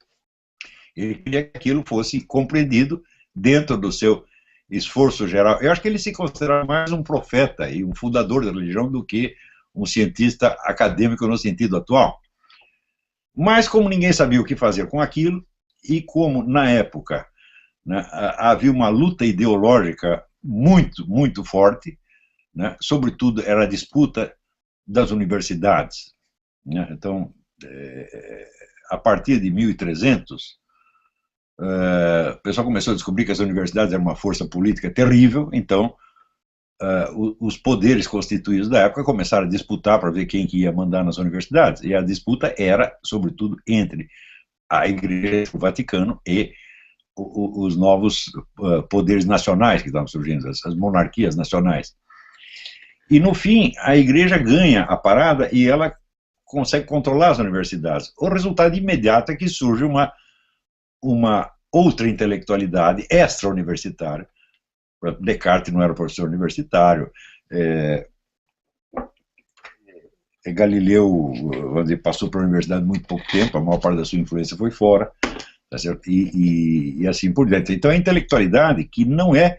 Ele queria que aquilo fosse compreendido dentro do seu esforço geral. Eu acho que ele se considera mais um profeta e um fundador da religião do que um cientista acadêmico no sentido atual. Mas, como ninguém sabia o que fazer com aquilo, e como, na época, né, havia uma luta ideológica muito, muito forte, né, sobretudo era a disputa das universidades, né? Então, a partir de 1300, o pessoal começou a descobrir que as universidades eram uma força política terrível, então os poderes constituídos da época começaram a disputar para ver quem que ia mandar nas universidades, e a disputa era, sobretudo, entre a Igreja, o Vaticano e os novos poderes nacionais que estavam surgindo, as monarquias nacionais. E, no fim, a Igreja ganha a parada e ela consegue controlar as universidades. O resultado imediato é que surge uma outra intelectualidade extra-universitária, Descartes não era professor universitário, Galileu, vamos dizer, passou pela universidade muito pouco tempo, a maior parte da sua influência foi fora, tá certo? E assim por diante. Então a intelectualidade que não é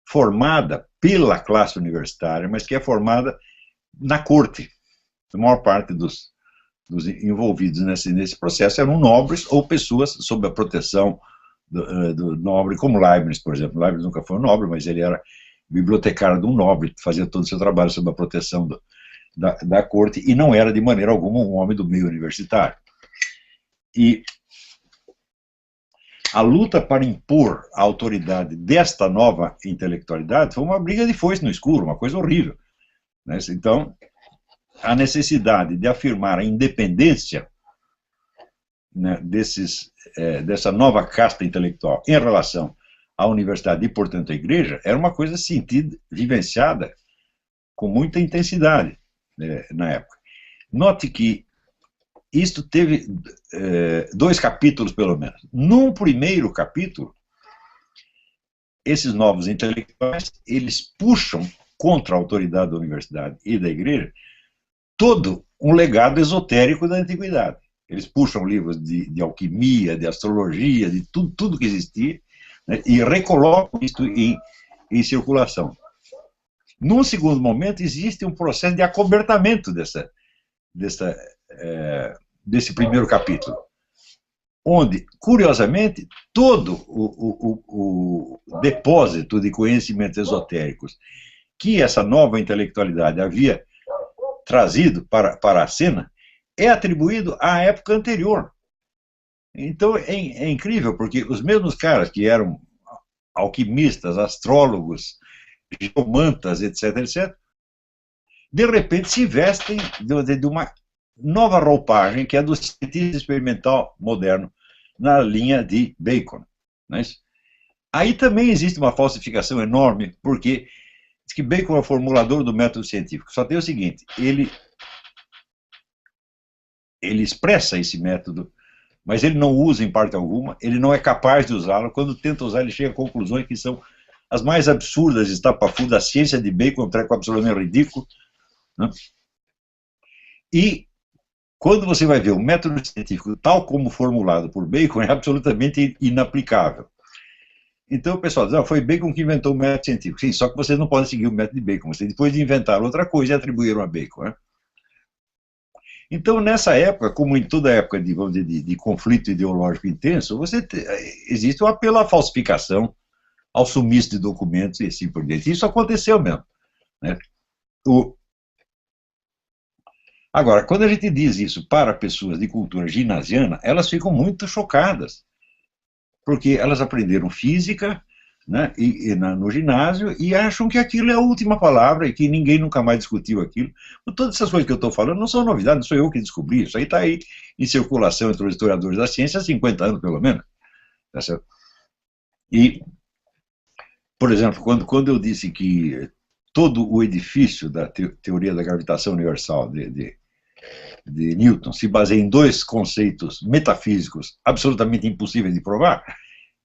formada pela classe universitária, mas que é formada na corte. A maior parte dos envolvidos nesse processo eram nobres ou pessoas sob a proteção do nobre, como Leibniz, por exemplo. Leibniz nunca foi um nobre, mas ele era bibliotecário de um nobre, fazia todo o seu trabalho sob a proteção da corte, e não era de maneira alguma um homem do meio universitário. E a luta para impor a autoridade desta nova intelectualidade foi uma briga de foice no escuro, uma coisa horrível, né? Então, a necessidade de afirmar a independência, né, dessa nova casta intelectual em relação à universidade e, portanto, à igreja, era uma coisa sentida, vivenciada com muita intensidade, né, na época. Note que isto teve 2 capítulos, pelo menos. Num primeiro capítulo, esses novos intelectuais, eles puxam contra a autoridade da universidade e da igreja todo um legado esotérico da antiguidade. Eles puxam livros de alquimia, de astrologia, de tudo que existia, né, e recolocam isso em circulação. Num segundo momento, existe um processo de acobertamento desse primeiro capítulo, onde, curiosamente, todo o depósito de conhecimentos esotéricos que essa nova intelectualidade havia trazido para a cena é atribuído à época anterior. Então é incrível, porque os mesmos caras que eram alquimistas, astrólogos, geomantas, etc., etc., de repente se vestem de uma nova roupagem, que é do cientista experimental moderno, na linha de Bacon. Não é isso? Aí também existe uma falsificação enorme, porque diz que Bacon é o formulador do método científico. Só tem o seguinte, ele expressa esse método, mas ele não usa em parte alguma, ele não é capaz de usá-lo. Quando tenta usar, ele chega a conclusões que são as mais absurdas, estapafúrdias. A ciência de Bacon é um treco absolutamente ridículo, né? E quando você vai ver o método científico tal como formulado por Bacon, é absolutamente inaplicável. Então o pessoal diz, foi Bacon que inventou o método científico. Sim, só que vocês não podem seguir o método de Bacon. Vocês depois de inventar outra coisa e atribuíram a Bacon, né? Então, nessa época, como em toda época de conflito ideológico intenso, existe um apelo à falsificação, ao sumiço de documentos e assim por diante. Isso aconteceu mesmo, né? Agora, quando a gente diz isso para pessoas de cultura ginasiana, elas ficam muito chocadas, porque elas aprenderam física, né, no ginásio, e acham que aquilo é a última palavra e que ninguém nunca mais discutiu aquilo. Todas essas coisas que eu estou falando não são novidades, não sou eu que descobri, isso aí está aí em circulação entre os historiadores da ciência há 50 anos, pelo menos. Tá certo? E, por exemplo, quando eu disse que todo o edifício da teoria da gravitação universal de Newton se baseia em 2 conceitos metafísicos absolutamente impossíveis de provar,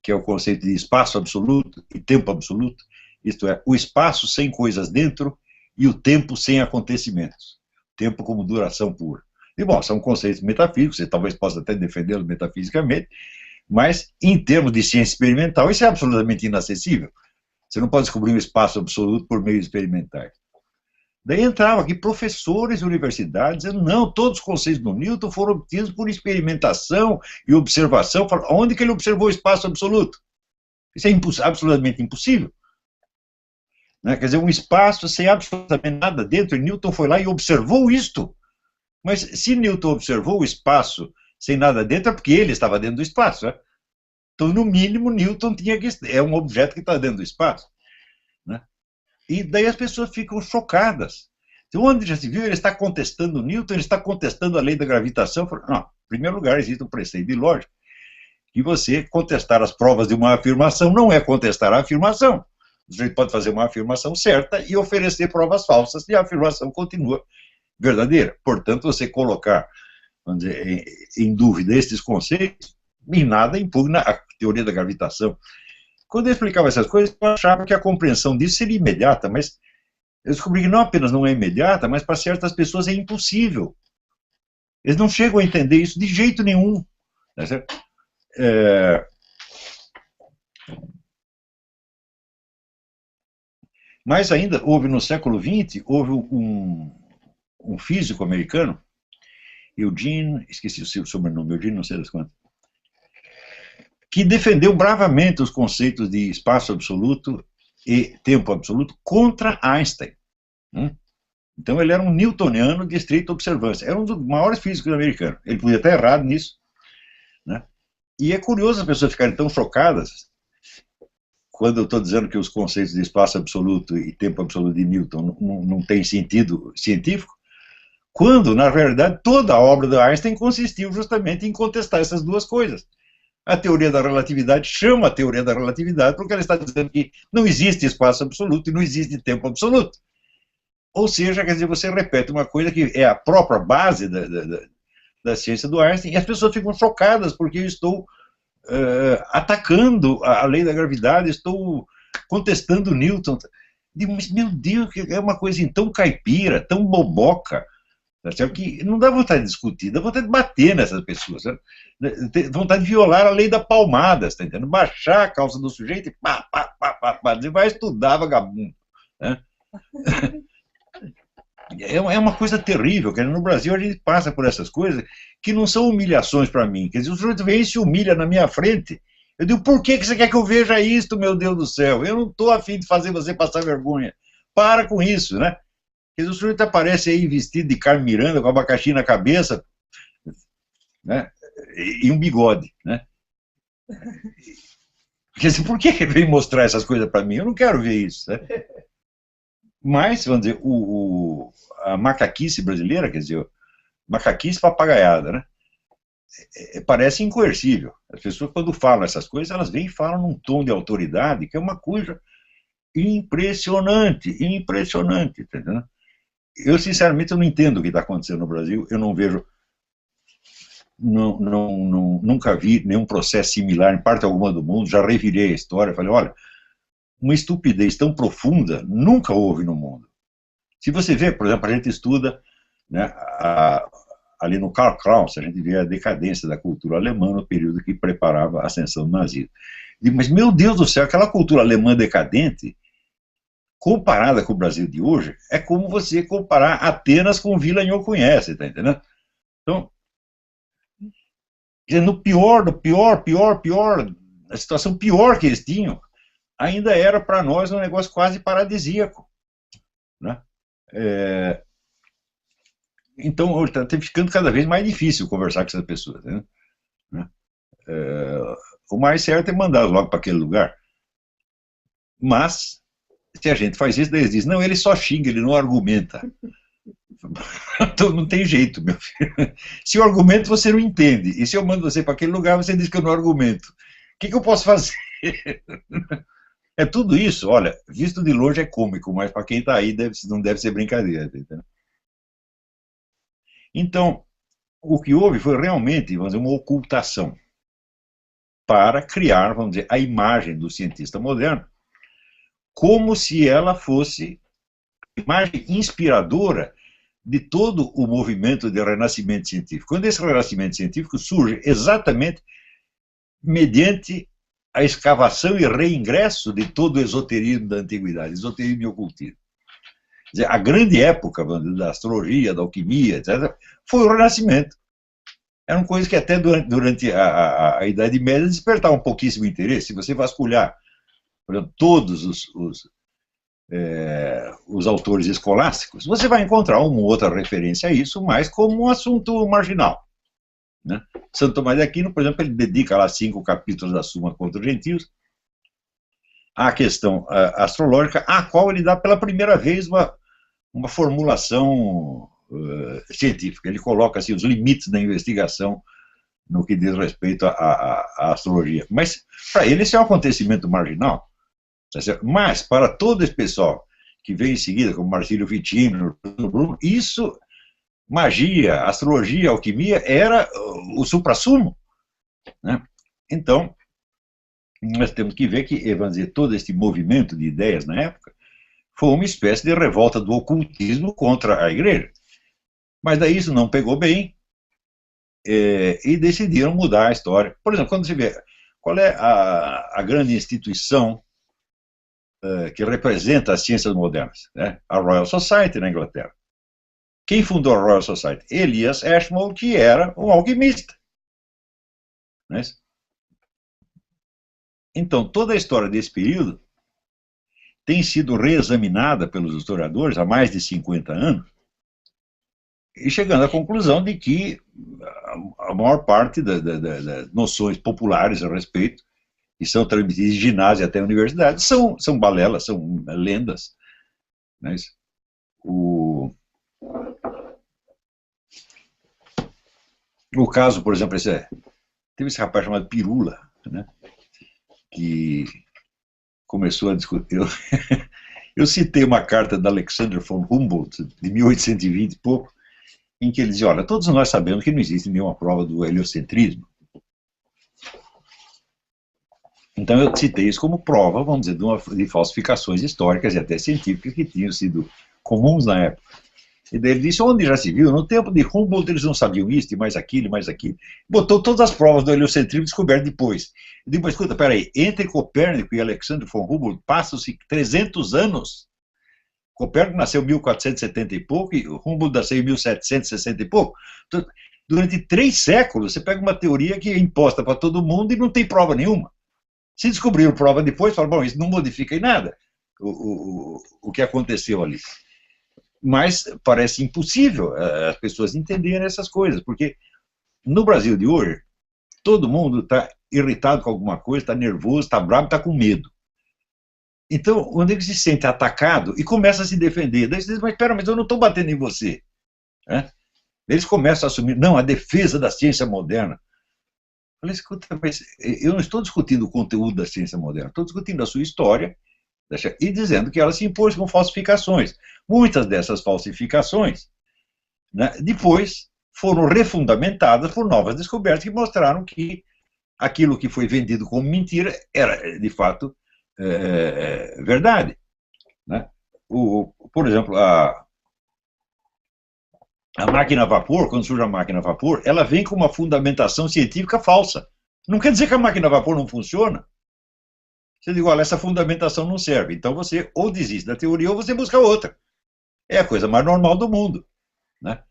que é o conceito de espaço absoluto e tempo absoluto, isto é, o espaço sem coisas dentro e o tempo sem acontecimentos, tempo como duração pura. E, bom, são conceitos metafísicos, você talvez possa até defendê-los metafisicamente, mas, em termos de ciência experimental, isso é absolutamente inacessível. Você não pode descobrir um espaço absoluto por meios experimentais. Daí entravam aqui professores de universidades dizendo, não, todos os conceitos do Newton foram obtidos por experimentação e observação. Onde que ele observou o espaço absoluto? Isso é absolutamente impossível. Né? Quer dizer, um espaço sem absolutamente nada dentro, e Newton foi lá e observou isto. Mas se Newton observou o espaço sem nada dentro, é porque ele estava dentro do espaço. Né? Então, no mínimo, Newton tinha que... é um objeto que está dentro do espaço. Né? E daí as pessoas ficam chocadas. Então, onde já se viu, ele está contestando Newton, ele está contestando a lei da gravitação. Não, em primeiro lugar, existe um preceito de lógica, que você contestar as provas de uma afirmação não é contestar a afirmação. Você pode fazer uma afirmação certa e oferecer provas falsas, e a afirmação continua verdadeira. Portanto, você colocar, vamos dizer, em dúvida estes conceitos, em nada impugna a teoria da gravitação Quando eu explicava essas coisas, eu achava que a compreensão disso seria imediata, mas eu descobri que não apenas não é imediata, mas para certas pessoas é impossível. Eles não chegam a entender isso de jeito nenhum. Tá certo? Mas ainda houve no século XX, houve um físico americano, Eugene, esqueci o seu sobrenome, Eugene não sei das quantas, que defendeu bravamente os conceitos de espaço absoluto e tempo absoluto contra Einstein. Então ele era um newtoniano de estrita observância, era um dos maiores físicos americanos. Ele podia estar errado nisso, né? E é curioso as pessoas ficarem tão chocadas quando eu estou dizendo que os conceitos de espaço absoluto e tempo absoluto de Newton não têm sentido científico, quando, na verdade, toda a obra de Einstein consistiu justamente em contestar essas duas coisas. A teoria da relatividade chama a teoria da relatividade porque ela está dizendo que não existe espaço absoluto e não existe tempo absoluto. Ou seja, quer dizer, você repete uma coisa que é a própria base da ciência do Einstein, e as pessoas ficam chocadas porque eu estou atacando a lei da gravidade, estou contestando Newton. Digo, mas, meu Deus, é uma coisa tão caipira, tão boboca, que não dá vontade de discutir, dá vontade de bater nessas pessoas, sabe? Dá vontade de violar a lei da palmada, está entendendo? Baixar a calça do sujeito e pá, pá, pá, pá, pá, dizer, vai estudar, vagabundo. Né? É uma coisa terrível, que no Brasil a gente passa por essas coisas que não são humilhações para mim. Quer dizer, o sujeito vem e se humilha na minha frente. Eu digo, por que você quer que eu veja isto, meu Deus do céu? Eu não estou afim de fazer você passar vergonha. Para com isso, né? Quer dizer, o sujeito aparece aí vestido de Carmen Miranda, com abacaxi na cabeça, né? E um bigode, né? Quer dizer, por que ele vem mostrar essas coisas para mim? Eu não quero ver isso, né? Mas, vamos dizer, a macaquice brasileira, quer dizer, macaquice papagaiada, né? Parece incoercível. As pessoas, quando falam essas coisas, elas vêm e falam num tom de autoridade, que é uma coisa impressionante, impressionante, entendeu? Eu, sinceramente, eu não entendo o que está acontecendo no Brasil, eu não vejo, nunca vi nenhum processo similar em parte alguma do mundo, já revirei a história, falei, olha, uma estupidez tão profunda nunca houve no mundo. Se você vê, por exemplo, a gente estuda, né, ali no Karl Kraus, a gente vê a decadência da cultura alemã no período que preparava a ascensão do nazismo. Mas, meu Deus do céu, aquela cultura alemã decadente, comparada com o Brasil de hoje, é como você comparar Atenas com Vila Nhoconhece, tá entendendo? Então, no pior, a situação pior que eles tinham, ainda era para nós um negócio quase paradisíaco, né? Então, está ficando cada vez mais difícil conversar com essas pessoas, né? O mais certo é mandá-los logo para aquele lugar. Mas, se a gente faz isso, daí eles dizem, não, ele só xinga, ele não argumenta. Então não tem jeito, meu filho. Se eu argumento, você não entende. E se eu mando você para aquele lugar, você diz que eu não argumento. O que eu posso fazer? É tudo isso, olha, visto de longe é cômico, mas para quem está aí não deve ser brincadeira. Entendeu? Então, o que houve foi realmente, vamos dizer, uma ocultação para criar, vamos dizer, a imagem do cientista moderno como se ela fosse a imagem inspiradora de todo o movimento de renascimento científico. Quando esse renascimento científico surge exatamente mediante a escavação e reingresso de todo o esoterismo da antiguidade, esoterismo e ocultismo. Quer dizer, a grande época da astrologia, da alquimia, etc., foi o Renascimento. Eram coisas que até durante a Idade Média despertavam pouquíssimo interesse. Se você vasculhar, por exemplo, todos os autores escolásticos, você vai encontrar uma ou outra referência a isso, mas como um assunto marginal. Né? Santo Tomás de Aquino, por exemplo, ele dedica lá 5 capítulos da Suma contra os Gentios à questão astrológica, a qual ele dá pela primeira vez uma formulação científica. Ele coloca assim, os limites da investigação no que diz respeito à astrologia. Mas, para ele, isso é um acontecimento marginal. Mas, para todo esse pessoal que vem em seguida, como Marcílio Ficino, isso, magia, astrologia, alquimia, era o suprassumo. Né? Então, nós temos que ver que, vamos dizer, todo este movimento de ideias na época foi uma espécie de revolta do ocultismo contra a igreja. Mas daí isso não pegou bem, e decidiram mudar a história. Por exemplo, quando você vê qual é a grande instituição que representa as ciências modernas, né? A Royal Society na Inglaterra. Quem fundou a Royal Society? Elias Ashmole, que era um alquimista. Né? Então, toda a história desse período tem sido reexaminada pelos historiadores há mais de 50 anos, e chegando à conclusão de que a maior parte das noções populares a respeito, que são transmitidas de ginásio até a universidade, são balelas, são lendas. Né? O caso, por exemplo, teve esse rapaz chamado Pirula, né? Que começou a discutir. Eu citei uma carta da Alexander von Humboldt, de 1820 e pouco, em que ele dizia, olha, todos nós sabemos que não existe nenhuma prova do heliocentrismo. Então eu citei isso como prova, vamos dizer, de falsificações históricas e até científicas que tinham sido comuns na época. E daí ele disse, onde já se viu? No tempo de Humboldt eles não sabiam isso, e mais aquilo, e mais aquilo. Botou todas as provas do heliocentrismo descobertas depois. Eu digo, mas escuta, peraí, entre Copérnico e Alexander von Humboldt passam-se 300 anos. Copérnico nasceu em 1470 e pouco, e Humboldt nasceu em 1760 e pouco. Então, durante 3 séculos, você pega uma teoria que é imposta para todo mundo e não tem prova nenhuma. Se descobriram prova depois, falaram, bom, isso não modifica em nada o que aconteceu ali. Mas parece impossível as pessoas entenderem essas coisas, porque no Brasil de hoje, todo mundo está irritado com alguma coisa, está nervoso, está bravo, está com medo. Então, quando ele se sente atacado e começa a se defender, daí você diz, mas espera, mas eu não estou batendo em você. Eles começam a assumir, não, a defesa da ciência moderna. Eu falei, escuta, mas eu não estou discutindo o conteúdo da ciência moderna, estou discutindo a sua história, e dizendo que ela se impôs com falsificações. Muitas dessas falsificações, né, depois foram refundamentadas por novas descobertas que mostraram que aquilo que foi vendido como mentira era, de fato, verdade. Né? Por exemplo, a máquina a vapor, quando surge a máquina a vapor, ela vem com uma fundamentação científica falsa. Não quer dizer que a máquina a vapor não funciona. Você diz, olha, essa fundamentação não serve. Então você ou desiste da teoria ou você busca outra. É a coisa mais normal do mundo. Né?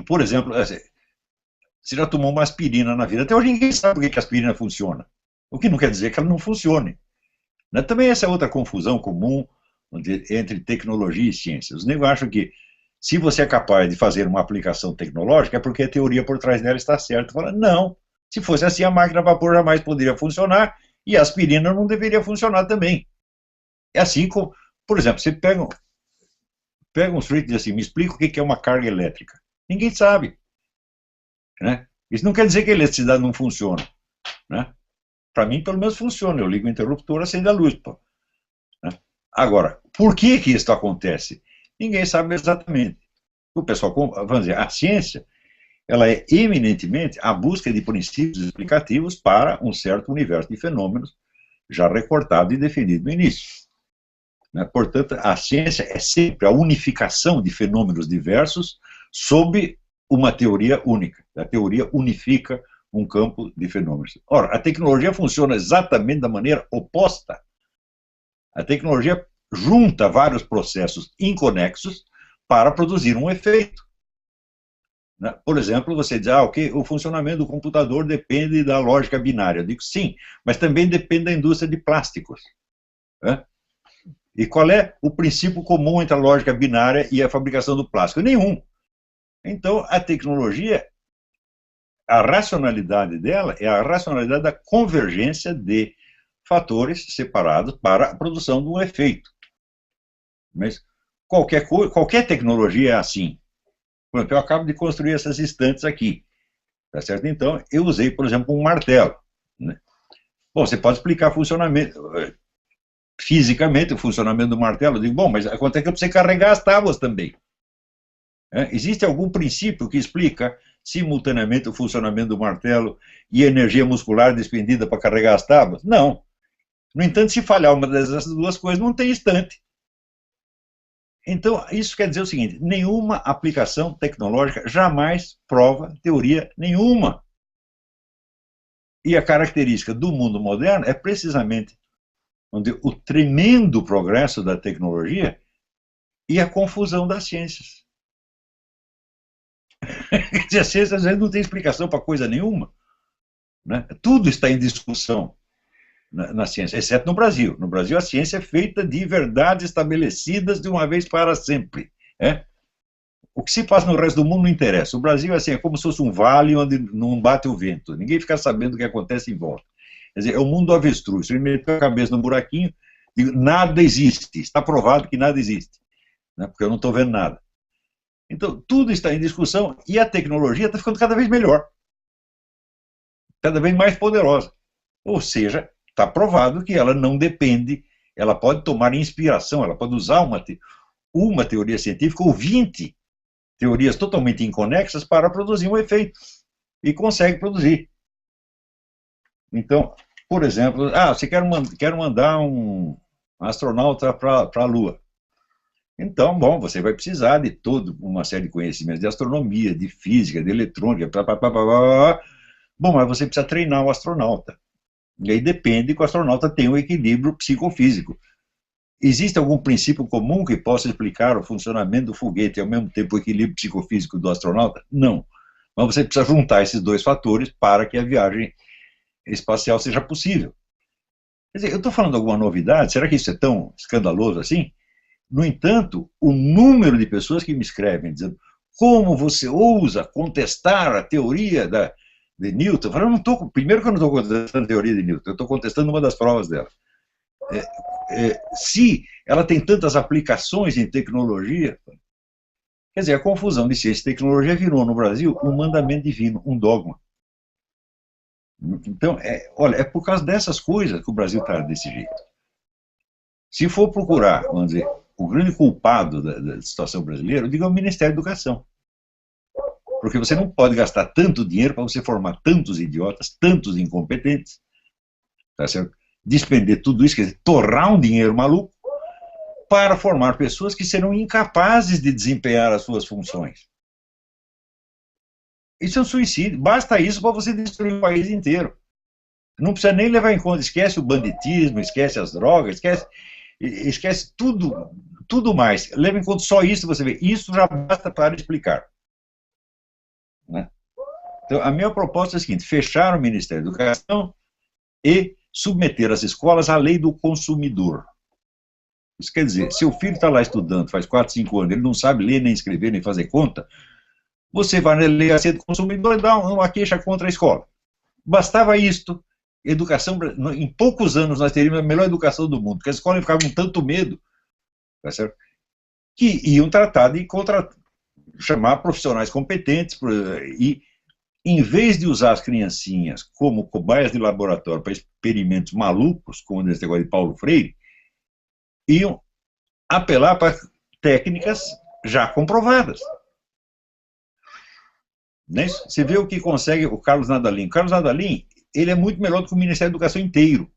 Por exemplo, você já tomou uma aspirina na vida. Até hoje ninguém sabe por que a aspirina funciona. O que não quer dizer que ela não funcione. Né? Também essa é outra confusão comum entre tecnologia e ciência. Os negros acham que se você é capaz de fazer uma aplicação tecnológica é porque a teoria por trás dela está certa. Fala, não. Se fosse assim, a máquina a vapor jamais poderia funcionar e a aspirina não deveria funcionar também. É assim como, por exemplo, você pega um sujeito e diz assim, me explica o que é uma carga elétrica. Ninguém sabe. Né? Isso não quer dizer que a eletricidade não funciona. Né? Para mim, pelo menos, funciona. Eu ligo o interruptor, acende a luz. Pô. Né? Agora, por que isso acontece? Ninguém sabe exatamente. O pessoal, vamos dizer, a ciência, ela é eminentemente a busca de princípios explicativos para um certo universo de fenômenos já recortado e definido no início. Né? Portanto, a ciência é sempre a unificação de fenômenos diversos sob uma teoria única. A teoria unifica um campo de fenômenos. Ora, a tecnologia funciona exatamente da maneira oposta. A tecnologia junta vários processos inconexos para produzir um efeito. Por exemplo, você diz, o funcionamento do computador depende da lógica binária. Eu digo, sim, mas também depende da indústria de plásticos. Né? E qual é o princípio comum entre a lógica binária e a fabricação do plástico? Nenhum. Então, a tecnologia, a racionalidade dela é a racionalidade da convergência de fatores separados para a produção de um efeito. Mas qualquer tecnologia é assim. Por exemplo, eu acabo de construir essas estantes aqui. Tá certo? Então, eu usei, por exemplo, um martelo. Né? Bom, você pode explicar fisicamente o funcionamento do martelo. Eu digo, bom, mas acontece que eu preciso carregar as tábuas também. Existe algum princípio que explica simultaneamente o funcionamento do martelo e a energia muscular despendida para carregar as tábuas? Não. No entanto, se falhar uma dessas duas coisas, não tem instante. Então, isso quer dizer o seguinte, nenhuma aplicação tecnológica jamais prova teoria nenhuma. E a característica do mundo moderno é precisamente onde o tremendo progresso da tecnologia e a confusão das ciências. A ciência às vezes não tem explicação para coisa nenhuma. Né? Tudo está em discussão na ciência, exceto no Brasil. No Brasil, a ciência é feita de verdades estabelecidas de uma vez para sempre. O que se passa no resto do mundo não interessa. O Brasil assim, é como se fosse um vale onde não bate o vento. Ninguém fica sabendo o que acontece em volta. Quer dizer, é o mundo do avestruz. Você meteu a cabeça no buraquinho e nada existe. Está provado que nada existe. Né? Porque eu não estou vendo nada. Então, tudo está em discussão e a tecnologia está ficando cada vez melhor. Cada vez mais poderosa. Ou seja, está provado que ela não depende, ela pode tomar inspiração, ela pode usar uma teoria científica ou 20 teorias totalmente inconexas para produzir um efeito. E consegue produzir. Então, por exemplo, você quer mandar um astronauta para a Lua. Então, bom, você vai precisar de toda uma série de conhecimentos de astronomia, de física, de eletrônica, Bom, mas você precisa treinar o astronauta. E aí depende que o astronauta tenha um equilíbrio psicofísico. Existe algum princípio comum que possa explicar o funcionamento do foguete e ao mesmo tempo o equilíbrio psicofísico do astronauta? Não. Mas você precisa juntar esses dois fatores para que a viagem espacial seja possível. Quer dizer, eu estou falando alguma novidade? Será que isso é tão escandaloso assim? No entanto, o número de pessoas que me escrevem dizendo como você ousa contestar a teoria de Newton? Eu falo, primeiro que eu não estou contestando a teoria de Newton, eu estou contestando uma das provas dela. Se ela tem tantas aplicações em tecnologia, quer dizer, a confusão de ciência e tecnologia virou no Brasil um mandamento divino, um dogma. Então, olha, é por causa dessas coisas que o Brasil está desse jeito. Se for procurar, vamos dizer, o grande culpado da situação brasileira, eu digo é o Ministério da Educação. Porque você não pode gastar tanto dinheiro para você formar tantos idiotas, tantos incompetentes, tá certo? Despender tudo isso, quer dizer, torrar um dinheiro maluco para formar pessoas que serão incapazes de desempenhar as suas funções. Isso é um suicídio. Basta isso para você destruir o país inteiro. Não precisa nem levar em conta, esquece o banditismo, esquece as drogas, esquece tudo mais. Leva em conta só isso, você vê. Isso já basta para explicar. Né? Então, a minha proposta é a seguinte, fechar o Ministério da Educação e submeter as escolas à lei do consumidor. Isso quer dizer, se o filho está lá estudando, faz 4, 5 anos, ele não sabe ler, nem escrever, nem fazer conta, você vai na delegacia do consumidor e dá uma queixa contra a escola. Bastava isto, educação, em poucos anos nós teríamos a melhor educação do mundo, porque as escolas ficavam com tanto medo, tá certo? Que iam tratar de chamar profissionais competentes e, em vez de usar as criancinhas como cobaias de laboratório para experimentos malucos, como nesse negócio de Paulo Freire, iam apelar para técnicas já comprovadas. Né? Você vê o que consegue o Carlos Nadalim. O Carlos Nadalim, ele é muito melhor do que o Ministério da Educação inteiro.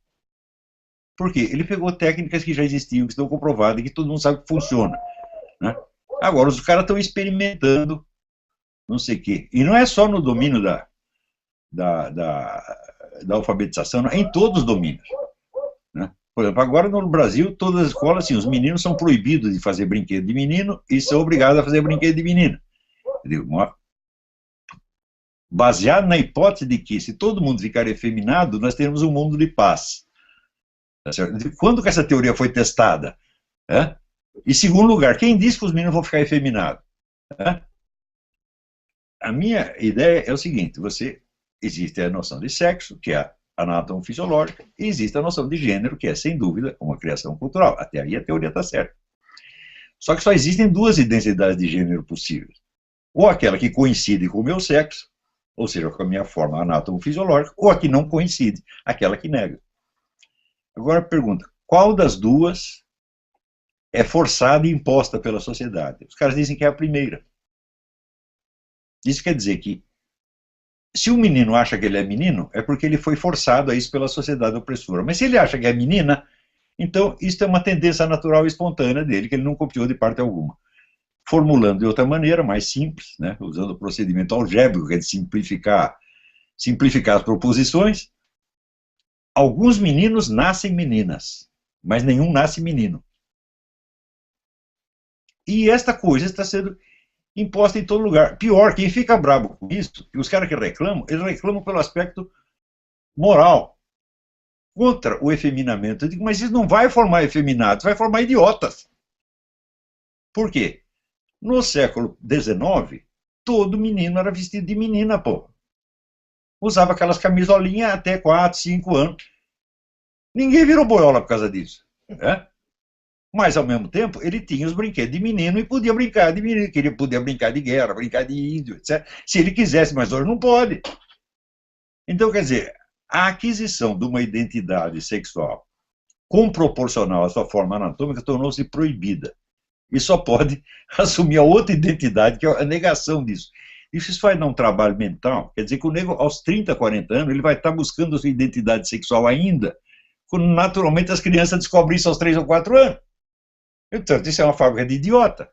Por quê? Ele pegou técnicas que já existiam, que estão comprovadas, que todo mundo sabe que funciona. Né? Agora, os caras estão experimentando não sei o quê. E não é só no domínio da alfabetização, não, é em todos os domínios. Né? Por exemplo, agora no Brasil, todas as escolas, assim, os meninos são proibidos de fazer brinquedo de menino e são obrigados a fazer brinquedo de menina. Baseado na hipótese de que, se todo mundo ficar efeminado, nós teremos um mundo de paz. Tá certo? Quando que essa teoria foi testada? E, segundo lugar, quem disse que os meninos vão ficar efeminados? A minha ideia é o seguinte, existe a noção de sexo, que é a anatomofisiológica, e existe a noção de gênero, que é, sem dúvida, uma criação cultural. Até aí a teoria está certa. Só que só existem duas identidades de gênero possíveis. Ou aquela que coincide com o meu sexo, ou seja, com a minha forma anatomofisiológica, ou a que não coincide, aquela que nega. Agora pergunta, qual das duas é forçada e imposta pela sociedade? Os caras dizem que é a primeira. Isso quer dizer que Se o menino acha que ele é menino, é porque ele foi forçado a isso pela sociedade opressora. Mas se ele acha que é menina, então isso é uma tendência natural e espontânea dele, que ele não copiou de parte alguma. Formulando de outra maneira, mais simples, né, usando o procedimento algébrico, que é de simplificar as proposições, alguns meninos nascem meninas, mas nenhum nasce menino. E esta coisa está sendo imposta em todo lugar. Pior, quem fica bravo com isso, e os caras que reclamam, eles reclamam pelo aspecto moral, contra o efeminamento. Eu digo, mas isso não vai formar efeminados, vai formar idiotas. Por quê? No século XIX, todo menino era vestido de menina, pô. Usava aquelas camisolinhas até 4, 5 anos. Ninguém virou boiola por causa disso. Né? Mas, ao mesmo tempo, ele tinha os brinquedos de menino e podia brincar de menino. Podia brincar de guerra, brincar de índio, etc. Se ele quisesse, mas hoje não pode. Então, quer dizer, a aquisição de uma identidade sexual com proporcional à sua forma anatômica tornou-se proibida. E só pode assumir a outra identidade, que é a negação disso. Isso vai dar um trabalho mental, quer dizer que o nego, aos 30, 40 anos, ele vai estar buscando a sua identidade sexual ainda, quando naturalmente as crianças descobrem isso aos 3 ou 4 anos. Portanto, isso é uma fábrica de idiota.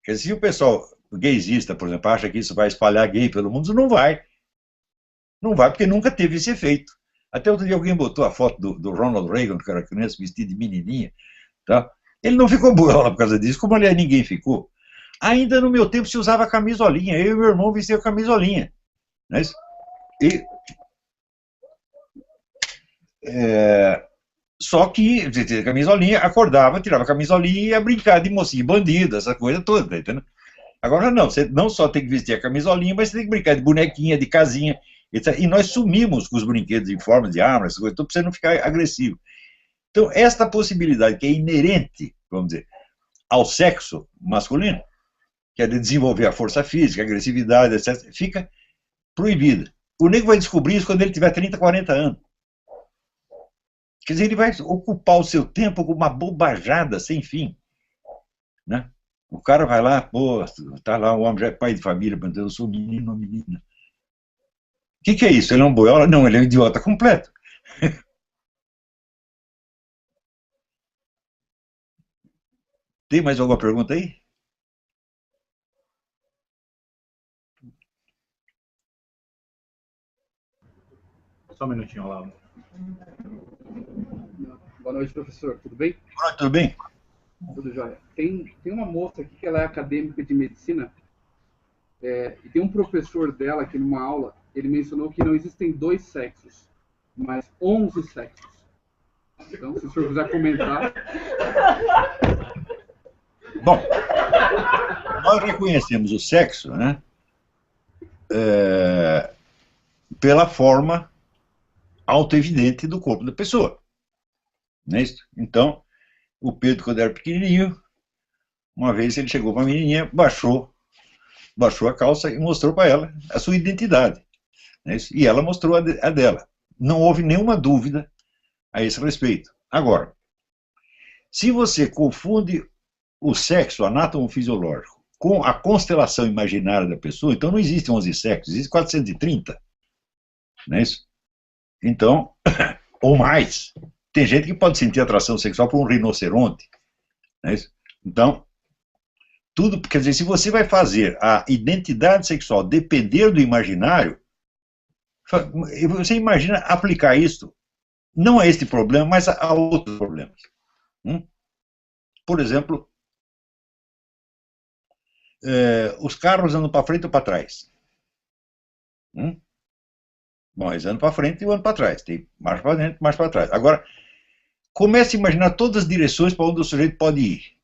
Quer dizer, se o pessoal gaysista, por exemplo, acha que isso vai espalhar gay pelo mundo, não vai. Não vai, porque nunca teve esse efeito. Até outro dia alguém botou a foto do Ronald Reagan, que era criança vestida de menininha, tá? Ele não ficou boiola por causa disso, como aliás ninguém ficou. Ainda no meu tempo se usava camisolinha, eu e meu irmão vestia camisolinha. Não é isso? E, só que vestia camisolinha, acordava, tirava a camisolinha e ia brincar de mocinha bandida, essa coisa toda, tá entendendo? Agora não, você não só tem que vestir a camisolinha, mas você tem que brincar de bonequinha, de casinha, etc. E nós sumimos com os brinquedos em forma de arma, essa coisa, tudo para você não ficar agressivo. Então, esta possibilidade que é inerente, vamos dizer, ao sexo masculino, que é de desenvolver a força física, a agressividade, etc., fica proibida. O nego vai descobrir isso quando ele tiver 30, 40 anos. Quer dizer, ele vai ocupar o seu tempo com uma bobajada sem fim. Né? O cara vai lá, pô, tá lá, o homem já é pai de família, mas eu sou menino ou menina. O que é isso? Ele é um boiola? Não, ele é um idiota completo. Tem mais alguma pergunta aí? Só um minutinho, Laura. Boa noite, professor. Tudo bem? Ah, tudo bem? Tudo jóia. Tem uma moça aqui que ela é acadêmica de medicina e tem um professor dela que numa aula, ele mencionou que não existem 2 sexos, mas 11 sexos. Então, se o senhor quiser comentar... Bom, nós reconhecemos o sexo, né, pela forma autoevidente do corpo da pessoa. Não é isso? Então, o Pedro, quando era pequenininho, uma vez ele chegou para a menininha, baixou a calça e mostrou para ela a sua identidade. Não é isso? E ela mostrou a dela. Não houve nenhuma dúvida a esse respeito. Agora, se você confunde o sexo anátomo-fisiológico com a constelação imaginária da pessoa, então não existem 11 sexos, existem 430. Não é isso? Então, ou mais. Tem gente que pode sentir atração sexual por um rinoceronte. Não é isso? Então, tudo, quer dizer, se você vai fazer a identidade sexual depender do imaginário, você imagina aplicar isso, não a este problema, mas a outros problemas. Por exemplo, os carros andam para frente ou para trás? Bom, eles andam para frente e andam para trás. Tem marcha para dentro, marcha para trás. Agora, comece a imaginar todas as direções para onde o sujeito pode ir.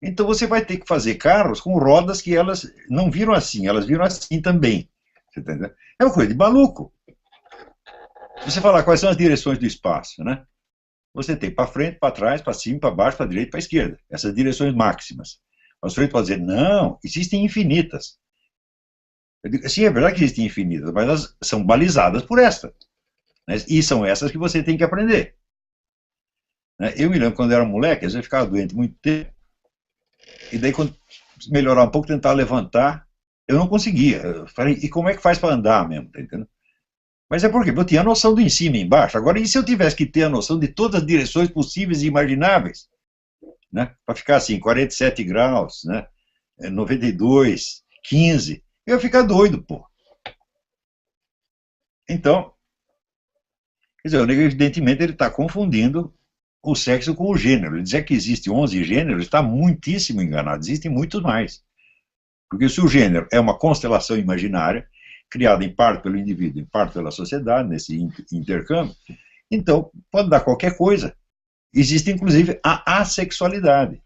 Então você vai ter que fazer carros com rodas que elas não viram assim, elas viram assim também. Você tá entendendo? É uma coisa de maluco. Você falar quais são as direções do espaço, né? Você tem para frente, para trás, para cima, para baixo, para direita, para esquerda. Essas direções máximas. O sujeito pode dizer, não, existem infinitas. Eu digo, sim, é verdade que existem infinitas, mas elas são balizadas por esta. Né? E são essas que você tem que aprender. Né? Eu me lembro quando eu era moleque, às vezes eu ficava doente muito tempo, e daí quando melhorar um pouco, tentar levantar, eu não conseguia. Eu falei, e como é que faz para andar mesmo, tá entendendo? Mas é porque eu tinha a noção do em cima e embaixo. Agora, e se eu tivesse que ter a noção de todas as direções possíveis e imagináveis? Né? Para ficar assim, 47 graus, né? 92, 15, eu ia ficar doido, pô. Então, quer dizer, o negro, evidentemente, ele está confundindo o sexo com o gênero. Ele dizer que existe 11 gêneros está muitíssimo enganado, existem muitos mais. Porque se o gênero é uma constelação imaginária, criada em parte pelo indivíduo, em parte pela sociedade, nesse intercâmbio, então pode dar qualquer coisa. Existe, inclusive, a assexualidade.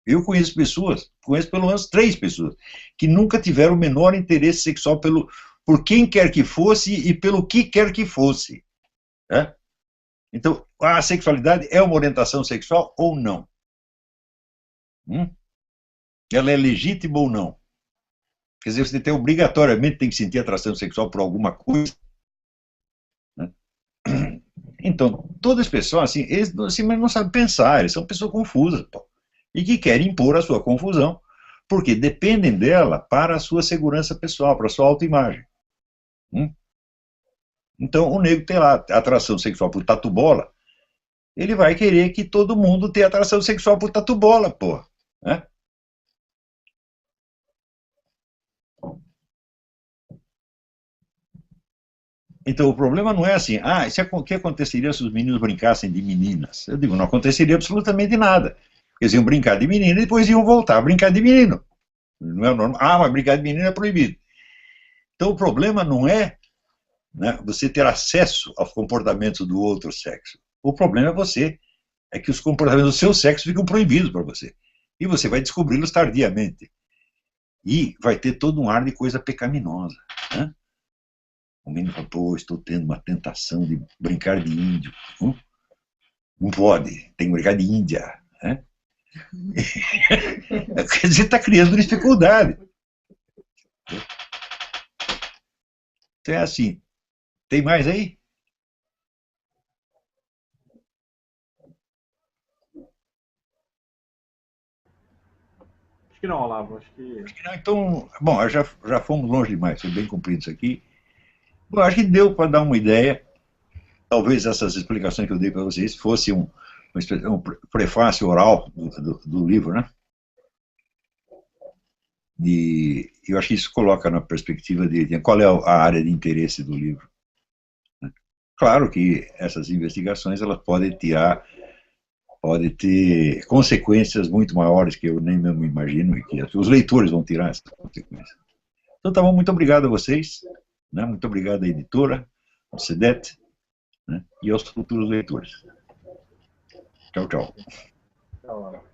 Eu conheço pessoas, conheço pelo menos 3 pessoas, que nunca tiveram o menor interesse sexual por quem quer que fosse e pelo que quer que fosse. Né? Então, a sexualidade é uma orientação sexual ou não? Ela é legítima ou não? Quer dizer, você obrigatoriamente tem que sentir atração sexual por alguma coisa. Né? Então, todas as pessoas, assim, eles não sabem pensar, eles são pessoas confusas, pô, e que querem impor a sua confusão, porque dependem dela para a sua segurança pessoal, para a sua autoimagem. Então, o negro tem lá atração sexual por tatu-bola, ele vai querer que todo mundo tenha atração sexual por tatu-bola, pô. Né? Então, o problema não é assim, o que aconteceria se os meninos brincassem de meninas? Eu digo, não aconteceria absolutamente nada. Eles iam brincar de menina e depois iam voltar a brincar de menino. Não é normal. Mas brincar de menino é proibido. Então, o problema não é, né, você ter acesso aos comportamentos do outro sexo. O problema é que os comportamentos do seu sexo ficam proibidos para você. E você vai descobri-los tardiamente. E vai ter todo um ar de coisa pecaminosa. Né? O menino fala, pô, estou tendo uma tentação de brincar de índio. Não pode, tem que brincar de índia. Né? Quer dizer, está criando dificuldade. Então é assim. Tem mais aí? Acho que não, Olavo. Acho que Não, então, bom, já fomos longe demais, foi bem comprido isso aqui. Bom, acho que deu para dar uma ideia. Talvez essas explicações que eu dei para vocês fossem um prefácio oral do livro, né? E eu acho que isso coloca na perspectiva de qual é a área de interesse do livro. Claro que essas investigações elas podem ter consequências muito maiores que eu nem mesmo imagino e que os leitores vão tirar essas consequências. Então, tá bom, muito obrigado a vocês, né? Muito obrigado à editora, ao CEDET, né? E aos futuros leitores. Tchau, tchau. Olavo.